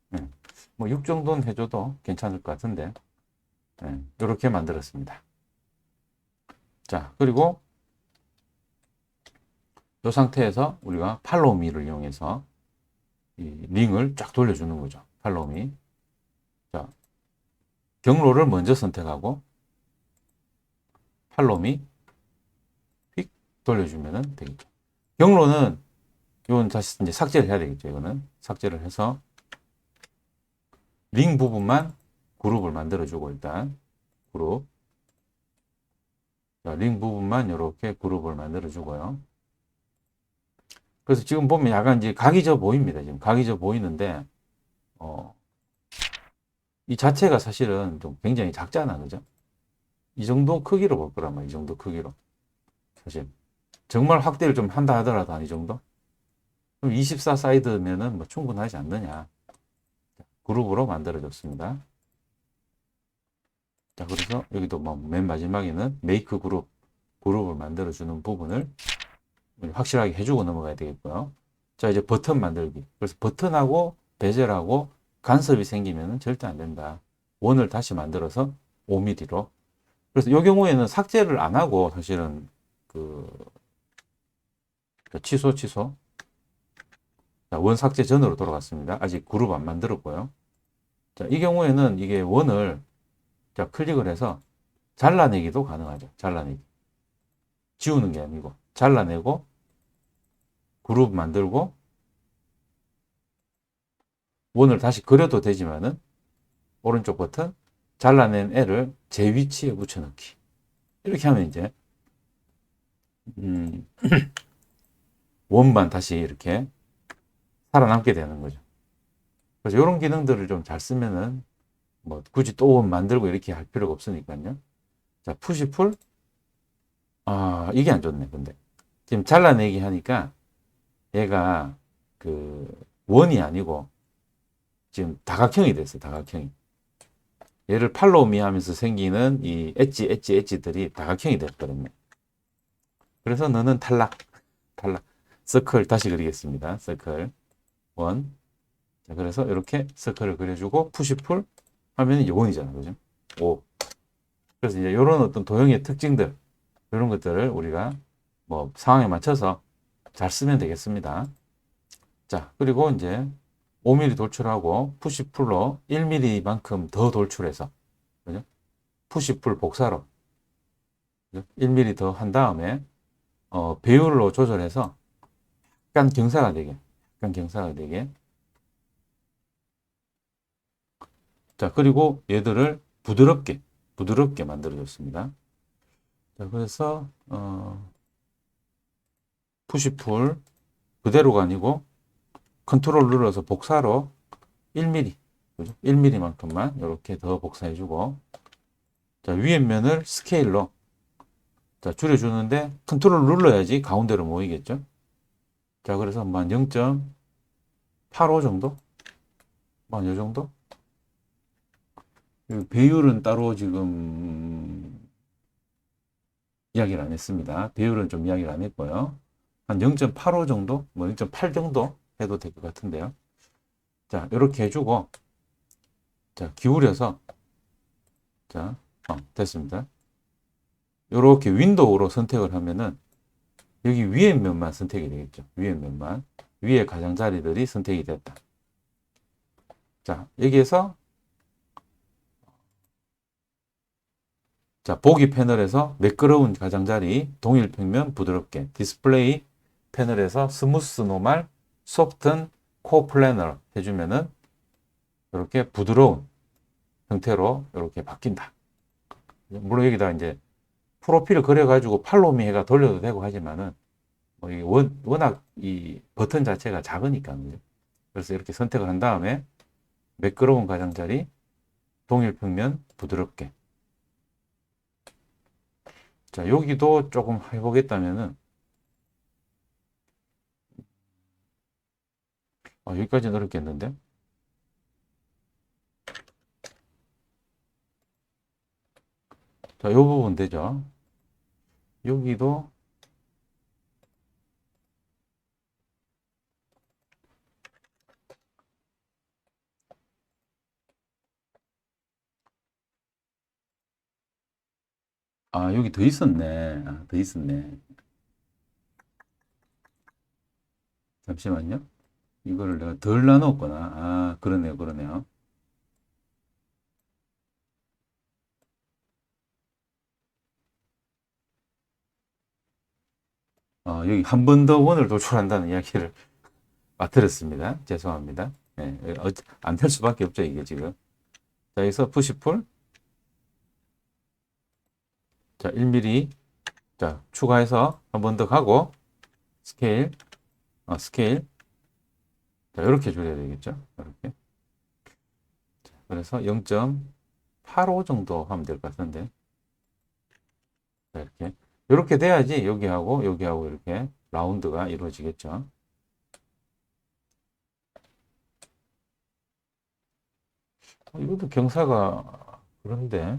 Speaker 1: 네. 뭐 6 정도는 해줘도 괜찮을 것 같은데, 네. 이렇게 만들었습니다. 자, 그리고 이 상태에서 우리가 팔로우미를 이용해서 이 링을 쫙 돌려주는 거죠. 팔로우미. 자, 경로를 먼저 선택하고 팔로우미 휙 돌려주면 되겠죠. 경로는 이건 다시 이제 삭제를 해야 되겠죠. 이거는 삭제를 해서 링 부분만 그룹을 만들어주고 일단 그룹. 자, 링 부분만 이렇게 그룹을 만들어주고요. 그래서 지금 보면 약간 이제 각이 져 보입니다. 지금 각이 져 보이는데, 이 자체가 사실은 좀 굉장히 작잖아. 그죠? 이 정도 크기로 볼 거란 말이야. 이 정도 크기로. 사실. 정말 확대를 좀 한다 하더라도 한 이 정도? 그럼 24 사이드면은 뭐 충분하지 않느냐. 그룹으로 만들어줬습니다. 자, 그래서 여기도 뭐 맨 마지막에는 메이크 그룹을 만들어주는 부분을 확실하게 해주고 넘어가야 되겠고요. 자, 이제 버튼 만들기. 그래서 버튼하고 베젤하고 간섭이 생기면 절대 안 된다. 원을 다시 만들어서 5mm로. 그래서 이 경우에는 삭제를 안 하고 사실은 취소. 자, 원 삭제 전으로 돌아갔습니다. 아직 그룹 안 만들었고요. 자, 이 경우에는 이게 원을 자, 클릭을 해서 잘라내기도 가능하죠. 잘라내기. 지우는 게 아니고 잘라내고 그룹 만들고 원을 다시 그려도 되지만은 오른쪽 버튼 잘라낸 애를 제 위치에 붙여넣기. 이렇게 하면 이제 원만 다시 이렇게 살아남게 되는 거죠. 그래서 이런 기능들을 좀 잘 쓰면은 뭐 굳이 또 원 만들고 이렇게 할 필요가 없으니까요. 자, 푸시풀. 아, 이게 안 좋네. 근데 지금 잘라내기 하니까 얘가 원이 아니고 지금 다각형이 됐어요. 다각형이. 얘를 팔로우미 하면서 생기는 이 엣지들이 다각형이 됐거든요. 그래서 너는 탈락. 서클 다시 그리겠습니다. 서클 1. 자, 그래서 이렇게 서클을 그려주고 푸시풀 하면 이제 원이잖아. 그죠? 5. 그래서 이제 이런 어떤 도형의 특징들, 이런 것들을 우리가 뭐 상황에 맞춰서 잘 쓰면 되겠습니다. 자, 그리고 이제 5mm 돌출하고 푸시풀로 1mm만큼 더 돌출해서, 그죠? 푸시풀 복사로 1mm 더 한 다음에 배율로 조절해서 약간 경사가 되게. 자, 그리고 얘들을 부드럽게 만들어줬습니다. 자, 그래서 푸시풀 그대로가 아니고 컨트롤 눌러서 복사로 1mm, 그죠? 1mm만큼만 이렇게 더 복사해주고, 자, 위에 면을 스케일로 자, 줄여주는데 컨트롤 눌러야지 가운데로 모이겠죠? 자, 그래서 한 0.85 정도? 한 요 정도? 배율은 따로 지금 이야기를 안 했습니다. 배율은 좀 이야기를 안 했고요. 한 0.85 정도? 뭐 0.8 정도 해도 될 것 같은데요. 자, 이렇게 해주고, 자, 기울여서, 자, 됐습니다. 이렇게 윈도우로 선택을 하면은 여기 위에 면만 선택이 되겠죠. 위에 면만. 위에 가장자리들이 선택이 됐다. 자, 여기에서 자, 보기 패널에서 매끄러운 가장자리, 동일 평면 부드럽게, 디스플레이 패널에서 스무스 노멀, 소프트 코 플래너 해주면은 이렇게 부드러운 형태로 이렇게 바뀐다. 물론 여기다 이제 프로필을 그려가지고 팔로미 해가 돌려도 되고 하지만은 뭐 이게 워낙 이 버튼 자체가 작으니까. 그래서 이렇게 선택을 한 다음에 매끄러운 가장자리, 동일 평면, 부드럽게. 자, 여기도 조금 해보겠다면은, 여기까지는 어렵겠는데? 자, 요 부분 되죠? 여기도, 여기 더 있었네. 더 있었네. 잠시만요. 이거를 내가 덜 나눴구나. 그러네요, 그러네요. 여기 한 번 더 원을 도출한다는 이야기를 들었습니다. 죄송합니다. 네, 안 될 수밖에 없죠, 이게 지금. 자, 여기서 푸시풀. 자, 1mm. 자, 추가해서 한 번 더 가고, 스케일, 스케일. 자, 이렇게 줄여야 되겠죠? 이렇게. 그래서 0.85 정도 하면 될 것 같은데. 자, 이렇게. 이렇게 돼야지 여기하고 여기하고 이렇게 라운드가 이루어지겠죠. 이것도 경사가 그런데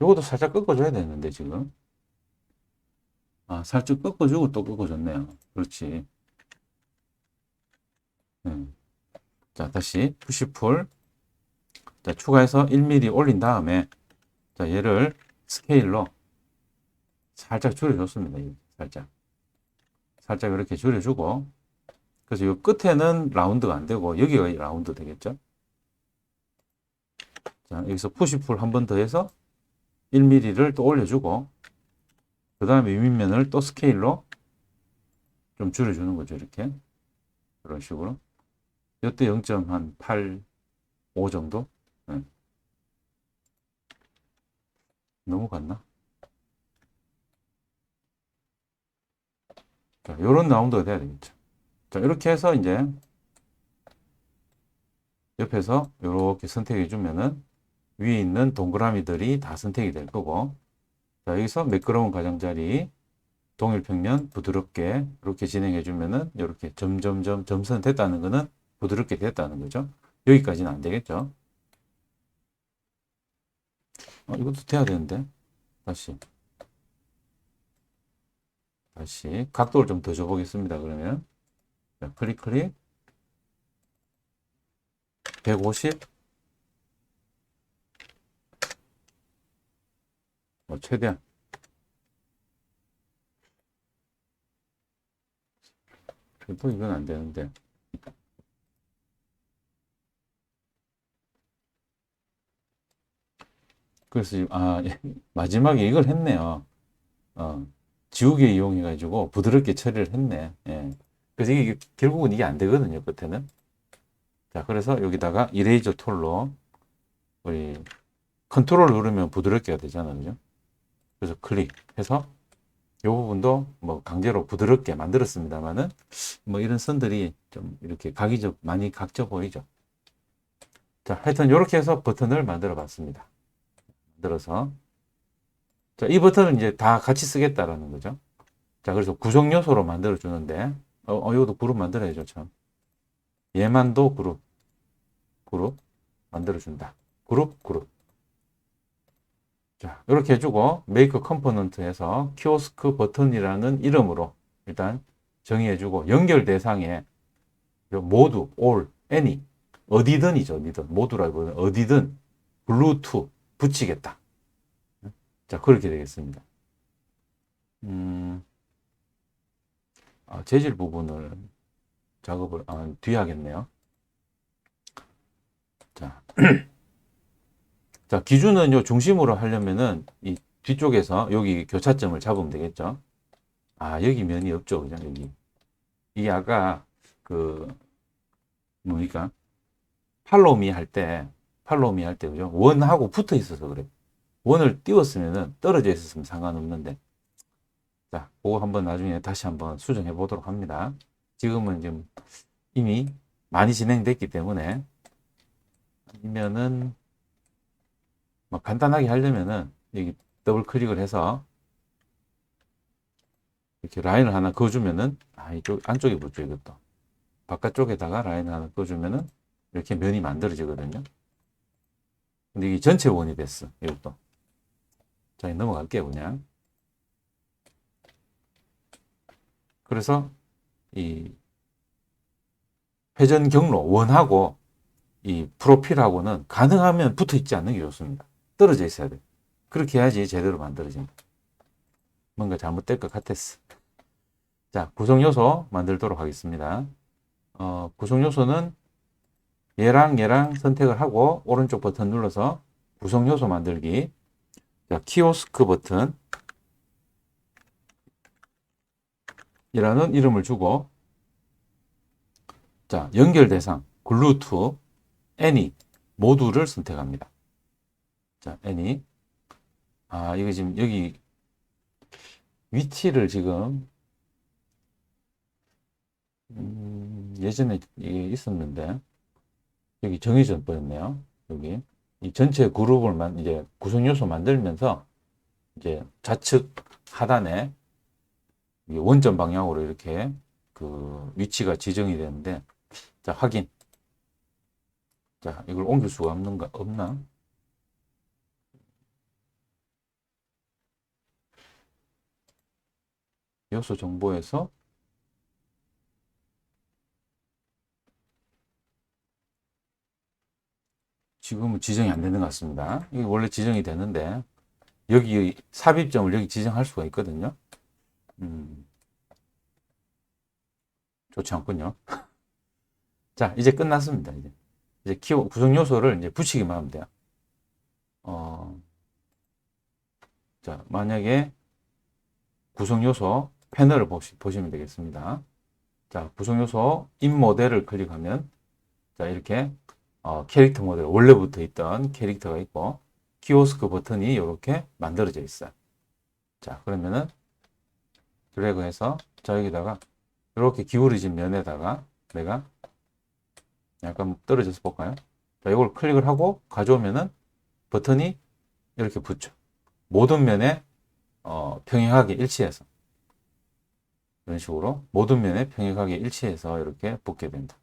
Speaker 1: 이것도 살짝 꺾어줘야 되는데 지금 살짝 꺾어주고 또 꺾어줬네요. 그렇지. 자, 다시 푸시풀. 자, 추가해서 1mm 올린 다음에 자, 얘를 스케일로 살짝 줄여줬습니다. 살짝 이렇게 줄여주고 그래서 이 끝에는 라운드가 안 되고 여기가 라운드 되겠죠. 자, 여기서 푸시풀 한 번 더 해서 1mm를 또 올려주고 그 다음에 윗면을 또 스케일로 좀 줄여주는 거죠. 이렇게 이런 식으로 이때 0.85 정도. 네. 너무 갔나? 자, 요런 라운드가 돼야 되겠죠. 자, 이렇게 해서 이제 옆에서 이렇게 선택해 주면은 위에 있는 동그라미들이 다 선택이 될 거고 자, 여기서 매끄러운 가장자리 동일 평면 부드럽게 이렇게 진행해 주면은 이렇게 점점점 점선 됐다는 거는 부드럽게 됐다는 거죠. 여기까지는 안 되겠죠. 이것도 돼야 되는데 다시 각도를 좀 더 줘보겠습니다. 그러면 자, 클릭 150 최대한 또 이건 안 되는데 그래서 마지막에 이걸 했네요. 지우개 이용해 가지고 부드럽게 처리를 했네. 예. 그래서 이게 결국은 이게 안 되거든요. 끝에는. 자, 그래서 여기다가 이레이저 툴로 우리 컨트롤 누르면 부드럽게가 되잖아요. 그죠? 그래서 클릭해서 이 부분도 뭐 강제로 부드럽게 만들었습니다만은 뭐 이런 선들이 좀 이렇게 많이 각져 보이죠. 자, 하여튼 이렇게 해서 버튼을 만들어 봤습니다. 만들어서 자, 이 버튼은 이제 다 같이 쓰겠다라는 거죠. 자, 그래서 구성 요소로 만들어 주는데 이것도 그룹 만들어야죠, 참. 얘만도 그룹 만들어 준다. 그룹. 자, 이렇게 해주고 메이크 컴포넌트에서 키오스크 버튼이라는 이름으로 일단 정의해주고 연결 대상에 모두, all, any 어디든이죠. 어디든 모두라기보다는 어디든 블루투 붙이겠다. 자, 그렇게 되겠습니다. 재질 부분을 작업을 뒤에 하겠네요. 자, 자, 기준은 요 중심으로 하려면은 이 뒤쪽에서 여기 교차점을 잡으면 되겠죠. 여기 면이 없죠. 그죠? 여기. 이게 아까 그 뭡니까? 팔로미 할 때, 그죠? 원하고 붙어 있어서 그래. 원을 띄웠으면은 떨어져 있었으면 상관없는데. 자, 그거 한번 나중에 다시 한번 수정해 보도록 합니다. 지금은 지금 이미 많이 진행됐기 때문에 아니면은 뭐 간단하게 하려면은 여기 더블 클릭을 해서 이렇게 라인을 하나 그어주면은 이쪽 안쪽에 붙죠. 이것도 바깥쪽에다가 라인을 하나 그어주면은 이렇게 면이 만들어지거든요. 근데 이게 전체 원이 됐어. 이것도. 자, 넘어갈게요, 그냥. 그래서 이 회전 경로 원하고 이 프로필하고는 가능하면 붙어 있지 않는 게 좋습니다. 떨어져 있어야 돼. 그렇게 해야지 제대로 만들어진다. 뭔가 잘못될 것 같았어. 자, 구성 요소 만들도록 하겠습니다. 구성 요소는 얘랑 선택을 하고 오른쪽 버튼 눌러서 구성 요소 만들기. 자, 키오스크 버튼 이라는 이름을 주고, 자, 연결 대상 글루 투 any 모두를 선택합니다. 자, any. 이거 지금 여기 위치를 지금 예전에 이게 있었는데 여기 정해져 버렸네요. 여기 이 전체 그룹을 이제 구성 요소 만들면서 이제 좌측 하단에 원점 방향으로 이렇게 그 위치가 지정이 되는데, 자, 확인. 자, 이걸 옮길 수가 없나? 요소 정보에서 지금은 지정이 안 되는 것 같습니다. 이게 원래 지정이 되는데 여기 삽입점을 여기 지정할 수가 있거든요. 좋지 않군요. 자, 이제 끝났습니다. 이제 구성 요소를 이제 붙이기만 하면 돼요. 자, 만약에 구성 요소 패널을 보시면 되겠습니다. 자, 구성 요소 인 모델을 클릭하면 자, 이렇게 캐릭터 모델 원래부터 있던 캐릭터가 있고 키오스크 버튼이 이렇게 만들어져 있어요. 자, 그러면은 드래그해서 자, 여기다가 이렇게 기울어진 면에다가 내가 약간 떨어져서 볼까요? 자, 이걸 클릭을 하고 가져오면은 버튼이 이렇게 붙죠. 모든 면에 평행하게 일치해서 이런 식으로 모든 면에 평행하게 일치해서 이렇게 붙게 된다.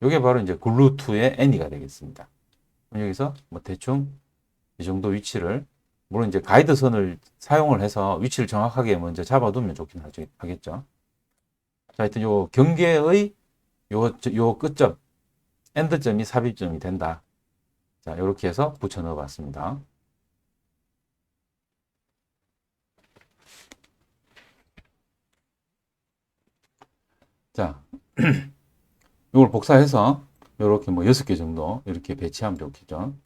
Speaker 1: 이게 바로 이제 글루2의 any가 되겠습니다. 여기서 뭐 대충 이 정도 위치를, 물론 이제 가이드선을 사용을 해서 위치를 정확하게 먼저 잡아두면 좋긴 하겠죠. 자, 하여튼 요 경계의 요 끝점, 엔드점이 삽입점이 된다. 자, 이렇게 해서 붙여 넣어 봤습니다. 자, 이걸 복사해서 이렇게 뭐 6개 정도 이렇게 배치하면 좋겠죠.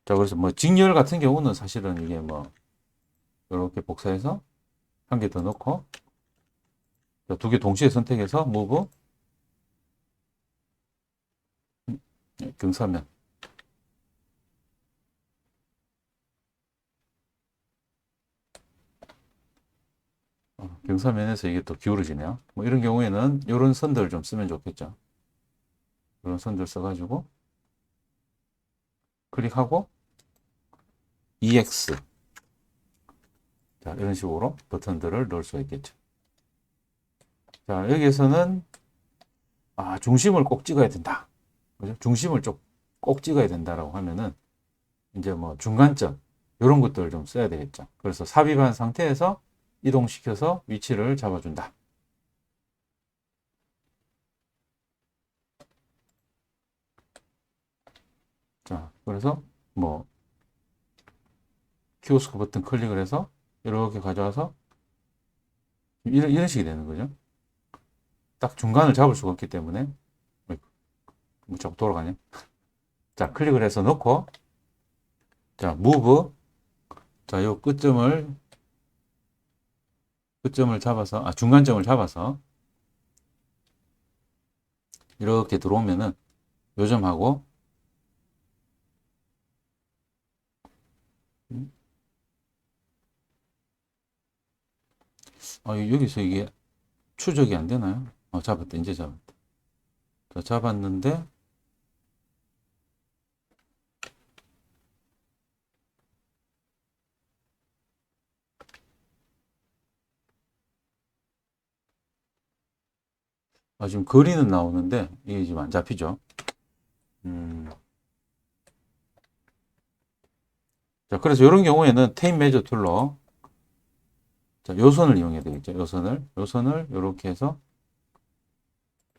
Speaker 1: 자, 그래서 뭐 직렬 같은 경우는 사실은 이게 뭐 이렇게 복사해서 한 개 더 넣고, 두 개 동시에 선택해서 무브 경사면. 경사면에서 이게 또 기울어지네요. 뭐 이런 경우에는 이런 선들을 좀 쓰면 좋겠죠. 이런 선들 써가지고 클릭하고 EX. 자, 이런 식으로 버튼들을 넣을 수가 있겠죠. 자, 여기에서는 중심을 꼭 찍어야 된다. 그죠? 중심을 꼭 찍어야 된다라고 하면은 이제 뭐 중간점 이런 것들을 좀 써야 되겠죠. 그래서 삽입한 상태에서 이동시켜서 위치를 잡아준다. 자, 그래서 뭐 키오스크 버튼 클릭을 해서 이렇게 가져와서 이런 식이 되는 거죠. 딱 중간을 잡을 수가 없기 때문에 뭐 자꾸 돌아가네. 자, 클릭을 해서 넣고, 자, 무브. 자, 요 끝점을 끝점을 잡아서, 중간점을 잡아서 이렇게 들어오면은 요점하고 여기서 이게 추적이 안 되나요? 잡았다. 이제 잡았다. 자, 잡았는데 지금 거리는 나오는데 이게 지금 안 잡히죠. 자, 그래서 이런 경우에는 테임 매저 툴로 자, 요선을 이용해야 되겠죠. 요선을 이렇게 해서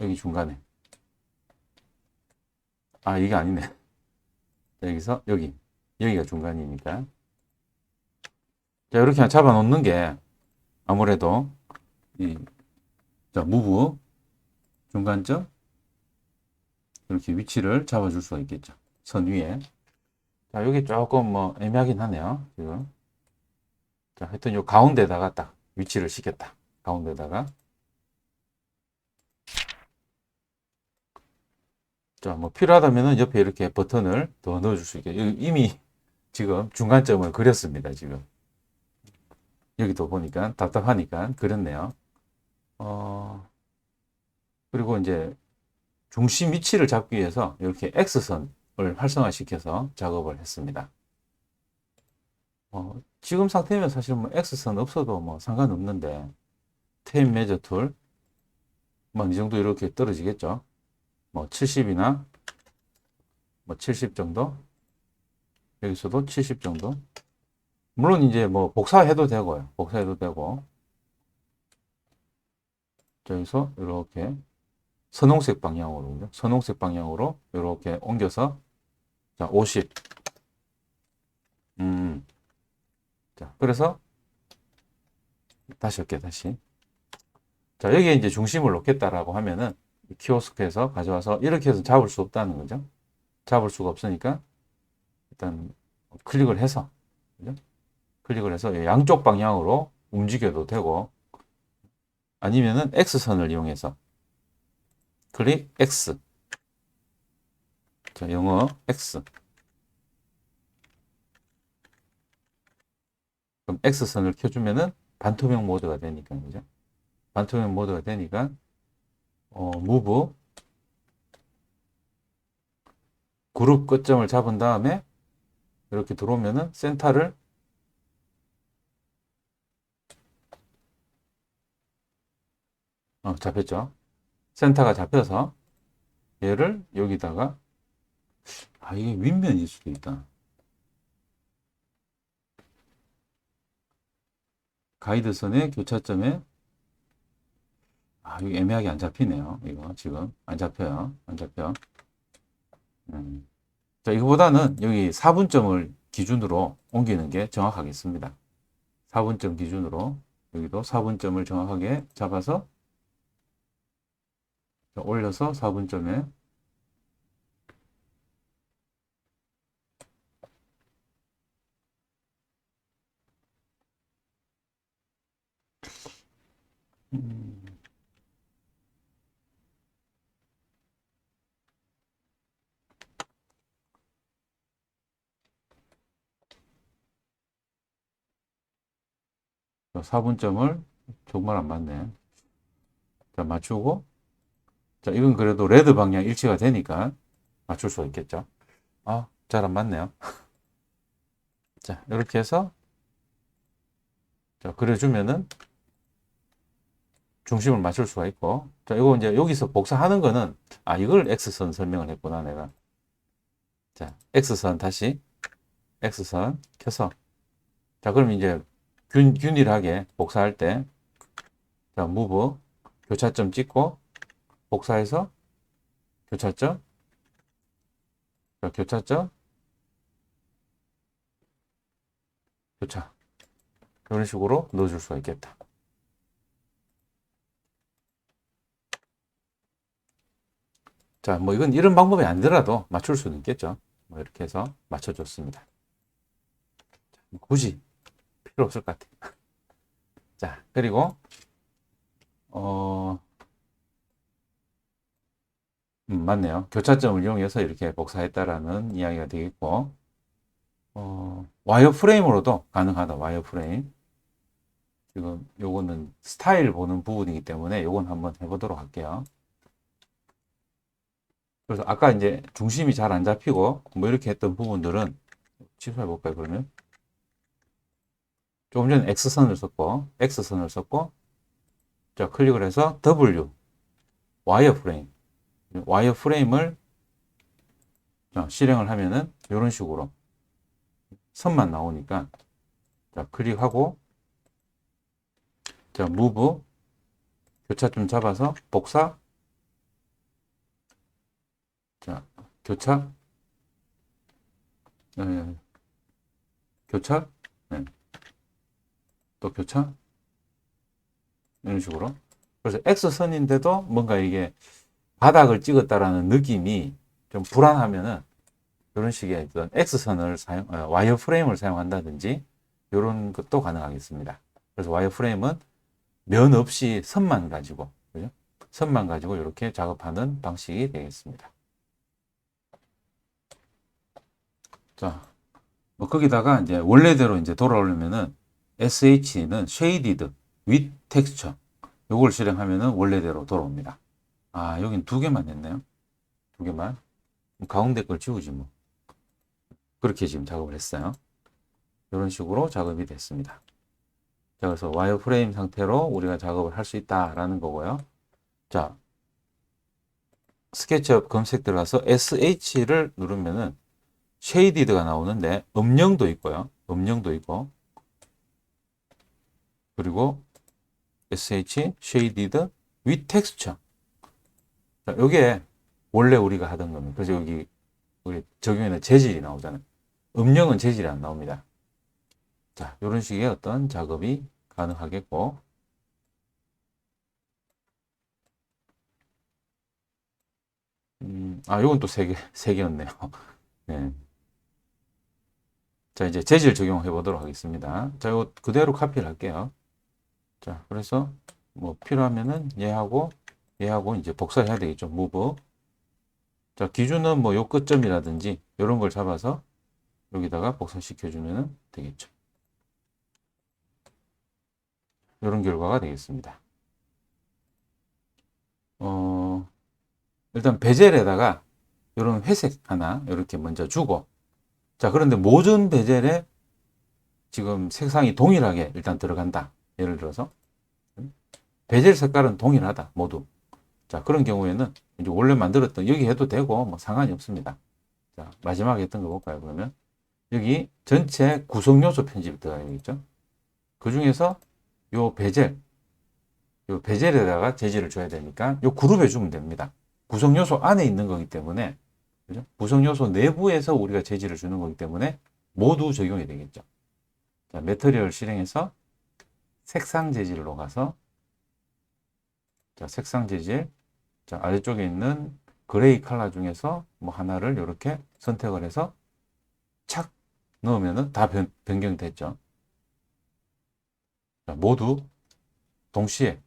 Speaker 1: 여기 중간에 이게 아니네. 자, 여기서 여기가 중간이니까 자, 이렇게 잡아 놓는 게 아무래도 이 자, 무브 중간점 이렇게 위치를 잡아줄 수가 있겠죠. 선 위에. 자, 여기 조금 뭐 애매하긴 하네요. 지금. 자, 하여튼 요 가운데다가 딱 위치를 시켰다. 가운데다가. 자, 뭐 필요하다면은 옆에 이렇게 버튼을 더 넣어줄 수 있게. 이미 지금 중간점을 그렸습니다. 지금. 여기도 보니까 답답하니까 그렸네요. 그리고 이제 중심 위치를 잡기 위해서 이렇게 X선을 활성화시켜서 작업을 했습니다. 지금 상태면 사실 뭐 X선 없어도 뭐 상관없는데 테임 매저 툴, 뭐 이 정도 이렇게 떨어지겠죠. 뭐 70이나 뭐 70 정도, 여기서도 70 정도. 물론 이제 뭐 복사해도 되고요. 복사해도 되고. 여기서 이렇게 선홍색 방향으로, 선홍색 방향으로 이렇게 옮겨서 자, 50. 자, 그래서 다시 할게요. 다시. 자, 여기에 이제 중심을 놓겠다라고 하면은 키오스크에서 가져와서 이렇게 해서 잡을 수 없다는 거죠. 잡을 수가 없으니까 일단 클릭을 해서 그죠? 클릭을 해서 양쪽 방향으로 움직여도 되고 아니면은 X선을 이용해서 클릭 X. 자, 영어 X. 그럼 X선을 켜주면은 반투명 모드가 되니까 그죠? 반투명 모드가 되니까 무브 그룹 끝점을 잡은 다음에 이렇게 들어오면은 센터를 잡혔죠. 센터가 잡혀서 얘를 여기다가 이게 윗면일 수도 있다. 가이드선의 교차점에 이거 애매하게 안 잡히네요. 이거 지금 안 잡혀요. 안 잡혀. 자, 이거보다는 여기 4분점을 기준으로 옮기는 게 정확하겠습니다. 4분점 기준으로 여기도 4분점을 정확하게 잡아서 올려서 4분점에 음, 4분점을 정말 안 맞네. 자, 맞추고 자, 이건 그래도 레드 방향 일치가 되니까 맞출 수 있겠죠. 잘 안 맞네요. 자, 이렇게 해서 자, 그려주면은 중심을 맞출 수가 있고 자, 이거 이제 여기서 복사하는 거는 이걸 X선 설명을 했구나 내가. 자, X선 다시 X선 켜서 자, 그럼 이제 균일하게 복사할 때 자, 무브 교차점 찍고 복사해서 교차점 자, 교차점 교차 이런 식으로 넣어줄 수가 있겠다. 자, 뭐 이건 이런 방법이 아니더라도 맞출 수는 있겠죠. 뭐 이렇게 해서 맞춰줬습니다. 굳이 필요 없을 것 같아요. 자, 그리고, 맞네요. 교차점을 이용해서 이렇게 복사했다라는 이야기가 되겠고, 와이어프레임으로도 가능하다, 와이어프레임. 지금 요거는 스타일 보는 부분이기 때문에 요건 한번 해보도록 할게요. 그래서 아까 이제 중심이 잘 안 잡히고 뭐 이렇게 했던 부분들은 취소해 볼까요, 그러면? 조금 전에 X선을 썼고, 자, 클릭을 해서 W, 와이어프레임. 와이어프레임을 실행을 하면은 이런 식으로 선만 나오니까, 자, 클릭하고, 자, 무브, 교차점 잡아서 복사, 자, 교차, 네, 교차, 네, 또 교차, 이런 식으로. 그래서 X선인데도 뭔가 이게 바닥을 찍었다라는 느낌이 좀 불안하면은 이런 식의 어떤 X선을 와이어 프레임을 사용한다든지 이런 것도 가능하겠습니다. 그래서 와이어 프레임은 면 없이 선만 가지고, 그죠? 선만 가지고 이렇게 작업하는 방식이 되겠습니다. 자, 뭐 거기다가 이제 원래대로 이제 돌아오려면은 SH는 Shaded with Texture 요걸 실행하면은 원래대로 돌아옵니다. 아, 여긴 두 개만 했네요. 두 개만. 가운데 걸 지우지 뭐. 그렇게 지금 작업을 했어요. 이런 식으로 작업이 됐습니다. 자, 그래서 와이어프레임 상태로 우리가 작업을 할 수 있다라는 거고요. 자, 스케치업 검색 들어가서 SH를 누르면은 쉐이디드가 나오는데 음영도 있고요. 음영도 있고 그리고 SH 쉐이디드 with texture. 자, 요게 원래 우리가 하던 겁니다. 그래서 여기 우리 적용에는 재질이 나오잖아요. 음영은 재질이 안 나옵니다. 자, 이런 식의 어떤 작업이 가능하겠고, 요건 또 세 개였네요. 네. 자, 이제 재질 적용해 보도록 하겠습니다. 자, 이거 그대로 카피를 할게요. 자, 그래서 뭐 필요하면은 얘하고 이제 복사해야 되겠죠. 무브. 자, 기준은 뭐 요 끝점이라든지 이런 걸 잡아서 여기다가 복사시켜 주면 되겠죠. 이런 결과가 되겠습니다. 어, 일단 베젤에다가 이런 회색 하나 이렇게 먼저 주고, 자, 그런데 모든 베젤에 지금 색상이 동일하게 일단 들어간다. 예를 들어서 베젤 색깔은 동일하다 모두. 자, 그런 경우에는 이제 원래 만들었던 여기 해도 되고 뭐 상관이 없습니다. 자, 마지막에 했던 거 볼까요? 그러면 여기 전체 구성 요소 편집이 들어가야겠죠. 그 중에서 요 베젤, 요 베젤에다가 재질을 줘야 되니까 요 그룹에 주면 됩니다. 구성 요소 안에 있는 거기 때문에, 그죠? 구성 요소 내부에서 우리가 재질을 주는 거기 때문에 모두 적용이 되겠죠. 자, 매트리얼 실행해서 색상 재질로 가서, 자, 색상 재질, 자, 아래쪽에 있는 그레이 컬러 중에서 뭐 하나를 이렇게 선택을 해서 착 넣으면은 다 변경됐죠. 자, 모두 동시에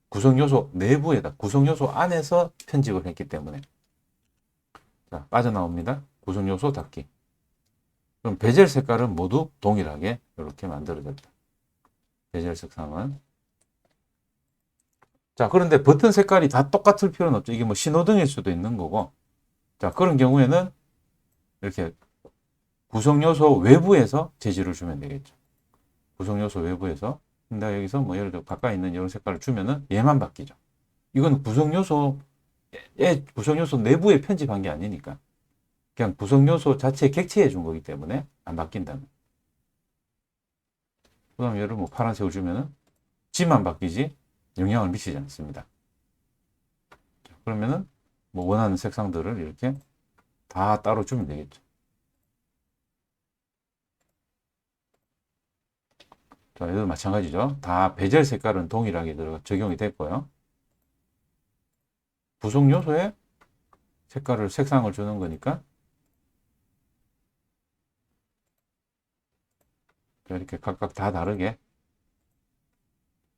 Speaker 1: 구성 요소 내부에다, 구성 요소 안에서 편집을 했기 때문에. 자, 빠져나옵니다. 구성 요소 닫기. 그럼 베젤 색깔은 모두 동일하게 이렇게 만들어졌다. 베젤 색상은. 자, 그런데 버튼 색깔이 다 똑같을 필요는 없죠. 이게 뭐 신호등일 수도 있는 거고. 자, 그런 경우에는 이렇게 구성 요소 외부에서 재질을 주면 되겠죠. 구성 요소 외부에서. 근데 여기서 뭐 예를 들어 가까이 있는 이런 색깔을 주면은 얘만 바뀌죠. 이건 구성 요소 내부에 편집한 게 아니니까. 그냥 구성 요소 자체에 객체해 준 거기 때문에 안 바뀐다는. 그 다음에 예를 뭐 파란색을 주면은 지만 바뀌지 영향을 미치지 않습니다. 그러면은 뭐 원하는 색상들을 이렇게 다 따로 주면 되겠죠. 자, 얘도 마찬가지죠. 다 베젤 색깔은 동일하게 적용이 됐고요. 구성 요소에 색상을 주는 거니까 이렇게 각각 다 다르게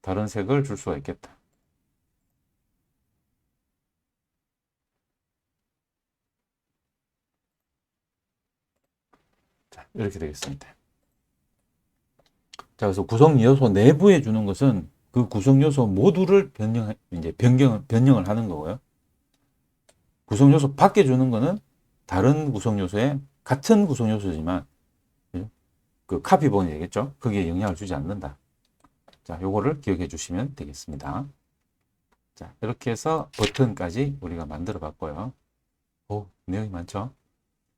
Speaker 1: 다른 색을 줄 수가 있겠다. 자, 이렇게 되겠습니다. 자, 그래서 구성 요소 내부에 주는 것은 그 구성 요소 모두를 변경을 하는 거고요. 구성 요소 밖에 주는 거는 다른 구성 요소에 같은 구성 요소지만 그 카피본이 되겠죠. 거기에 영향을 주지 않는다. 자, 요거를 기억해 주시면 되겠습니다. 자, 이렇게 해서 버튼까지 우리가 만들어 봤고요. 오, 내용이 많죠?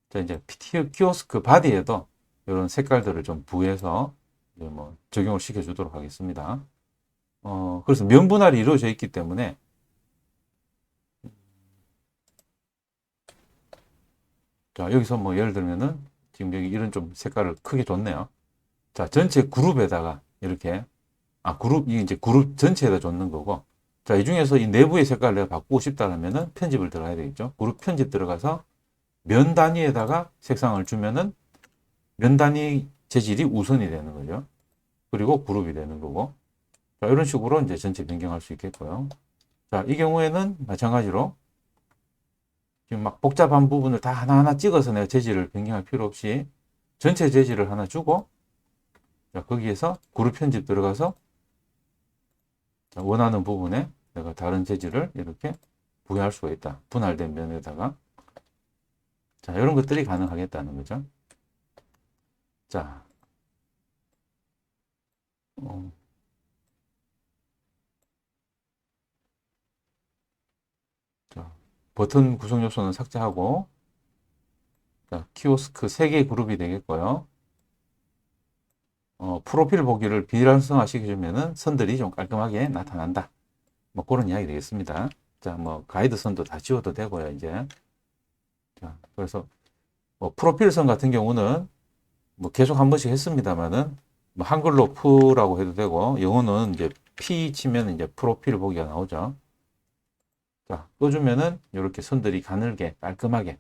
Speaker 1: 자, 이제 키오스크 바디에도 이런 색깔들을 좀 부여해서 이제 뭐 적용을 시켜 주도록 하겠습니다. 그래서 면 분할이 이루어져 있기 때문에 자, 여기서 뭐 예를 들면은 지금 여기 이런 좀 색깔을 크게 줬네요. 자, 전체 그룹에다가 이렇게 이게 이제 그룹 전체에다 줬는 거고, 자, 이 중에서 이 내부의 색깔을 내가 바꾸고 싶다면은 편집을 들어가야 되겠죠. 그룹 편집 들어가서 면 단위에다가 색상을 주면은 면 단위 재질이 우선이 되는 거죠. 그리고 그룹이 되는 거고. 자, 이런 식으로 이제 전체 변경할 수 있겠고요. 자, 이 경우에는 마찬가지로 지금 막 복잡한 부분을 다 하나하나 찍어서 내가 재질을 변경할 필요 없이 전체 재질을 하나 주고, 자, 거기에서 그룹 편집 들어가서 자, 원하는 부분에 내가 다른 재질을 이렇게 부여할 수가 있다. 분할된 면에다가. 자, 이런 것들이 가능하겠다는 거죠. 자, 어, 자, 버튼 구성 요소는 삭제하고, 자, 키오스크 3개 그룹이 되겠고요. 프로필 보기를 비활성화 시켜주면은 선들이 좀 깔끔하게 나타난다. 뭐 그런 이야기 되겠습니다. 자, 뭐 가이드 선도 다 지워도 되고요, 이제. 자, 그래서 뭐 프로필 선 같은 경우는 뭐 계속 한 번씩 했습니다만은 뭐 한글로 프라고 해도 되고 영어는 이제 P 치면 이제 프로필 보기가 나오죠. 자, 꺼주면은 이렇게 선들이 가늘게 깔끔하게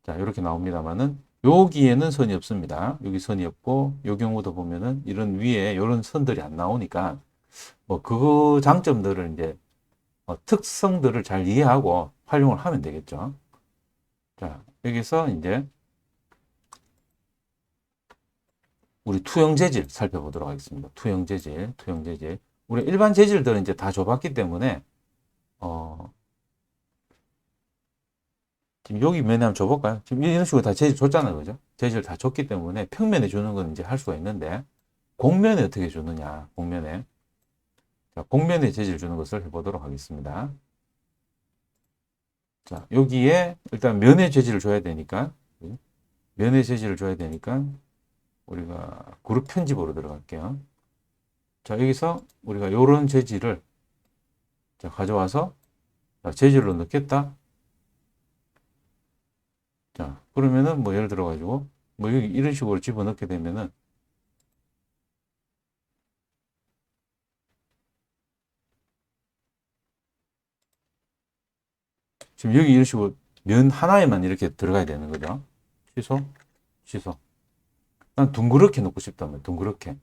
Speaker 1: 자, 이렇게 나옵니다만은 여기에는 선이 없습니다. 여기 선이 없고 이 경우도 보면은 이런 위에 이런 선들이 안 나오니까 뭐 그 장점들을 이제 특성들을 잘 이해하고 활용을 하면 되겠죠. 자, 여기서 이제 우리 투영 재질 살펴보도록 하겠습니다. 투영 재질, 투영 재질. 우리 일반 재질들은 이제 다 줘봤기 때문에 어, 지금 여기 면에 한번 줘볼까요? 지금 이런 식으로 다 재질 줬잖아요, 그죠? 재질 다 줬기 때문에 평면에 주는 건 이제 할 수가 있는데 곡면에 어떻게 주느냐? 곡면에 자, 곡면에 재질 주는 것을 해보도록 하겠습니다. 자, 여기에 일단 면에 재질을 줘야 되니까 면에 재질을 줘야 되니까 우리가 그룹 편집으로 들어갈게요. 자, 여기서 우리가 이런 재질을 자, 가져와서 자, 재질로 넣겠다. 자, 그러면은 뭐 예를 들어 가지고 뭐 여기 이런 식으로 집어넣게 되면은 지금 여기 이런 식으로 면 하나에만 이렇게 들어가야 되는 거죠. 취소, 취소. 난 둥그렇게 넣고 싶다면 둥그렇게.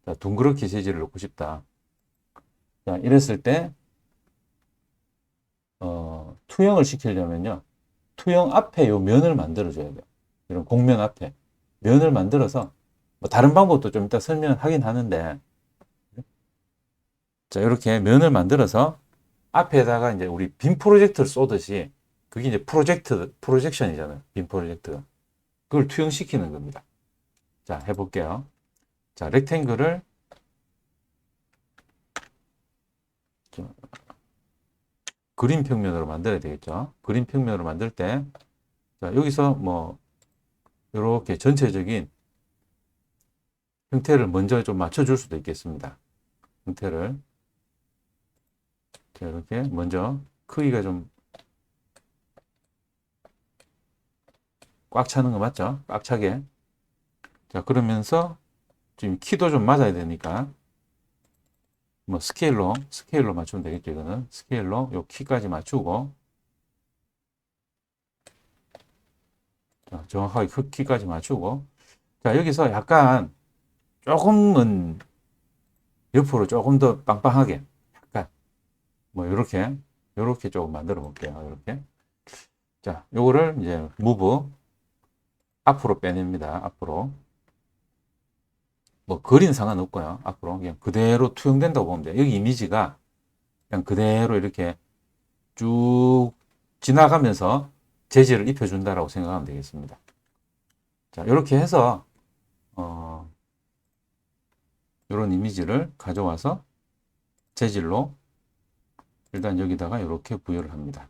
Speaker 1: 자, 둥그렇게 재질을 넣고 싶다. 자, 이랬을 때 투영을 시키려면요. 투영 앞에 요 면을 만들어줘야 돼요. 이런 곡면 앞에 면을 만들어서 뭐 다른 방법도 좀 이따 설명하긴 하는데 자, 이렇게 면을 만들어서 앞에다가 이제 우리 빔 프로젝트를 쏘듯이 그게 이제 프로젝션이잖아요. 빔 프로젝트가. 그걸 투영시키는 겁니다. 자, 해볼게요. 자, 렉탱글을 그림 평면으로 만들어야 되겠죠. 그림 평면으로 만들 때, 자, 여기서 뭐, 이렇게 전체적인 형태를 먼저 좀 맞춰줄 수도 있겠습니다. 형태를. 자, 이렇게 먼저 크기가 좀 꽉 차는 거 맞죠? 꽉 차게. 자, 그러면서 지금 키도 좀 맞아야 되니까 뭐 스케일로 맞추면 되겠죠. 이거는 스케일로 요 키까지 맞추고 자, 정확하게 그 키까지 맞추고 자, 여기서 약간 조금은 옆으로 조금 더 빵빵하게 약간 뭐 요렇게 조금 만들어 볼게요. 요렇게. 자, 요거를 이제 무브 앞으로 빼냅니다. 앞으로. 뭐 거리는 상관없고요. 앞으로 그냥 그대로 투영된다고 보면 돼요. 여기 이미지가 그냥 그대로 이렇게 쭉 지나가면서 재질을 입혀준다라고 생각하면 되겠습니다. 자, 이렇게 해서 이런 이미지를 가져와서 재질로 일단 여기다가 이렇게 부여를 합니다.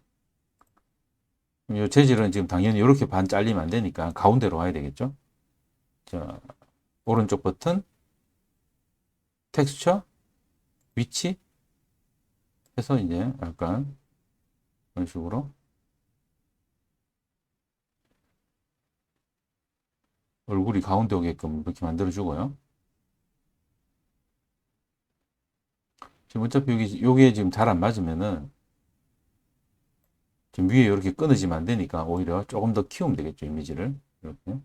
Speaker 1: 이 재질은 지금 당연히 이렇게 반 잘리면 안 되니까 가운데로 와야 되겠죠. 자, 오른쪽 버튼, 텍스처, 위치 해서 이제 약간 이런 식으로 얼굴이 가운데 오게끔 이렇게 만들어주고요. 지금 어차피 여기에 지금 잘 안 맞으면은 지금 위에 이렇게 끊어지면 안 되니까 오히려 조금 더 키우면 되겠죠. 이미지를 이렇게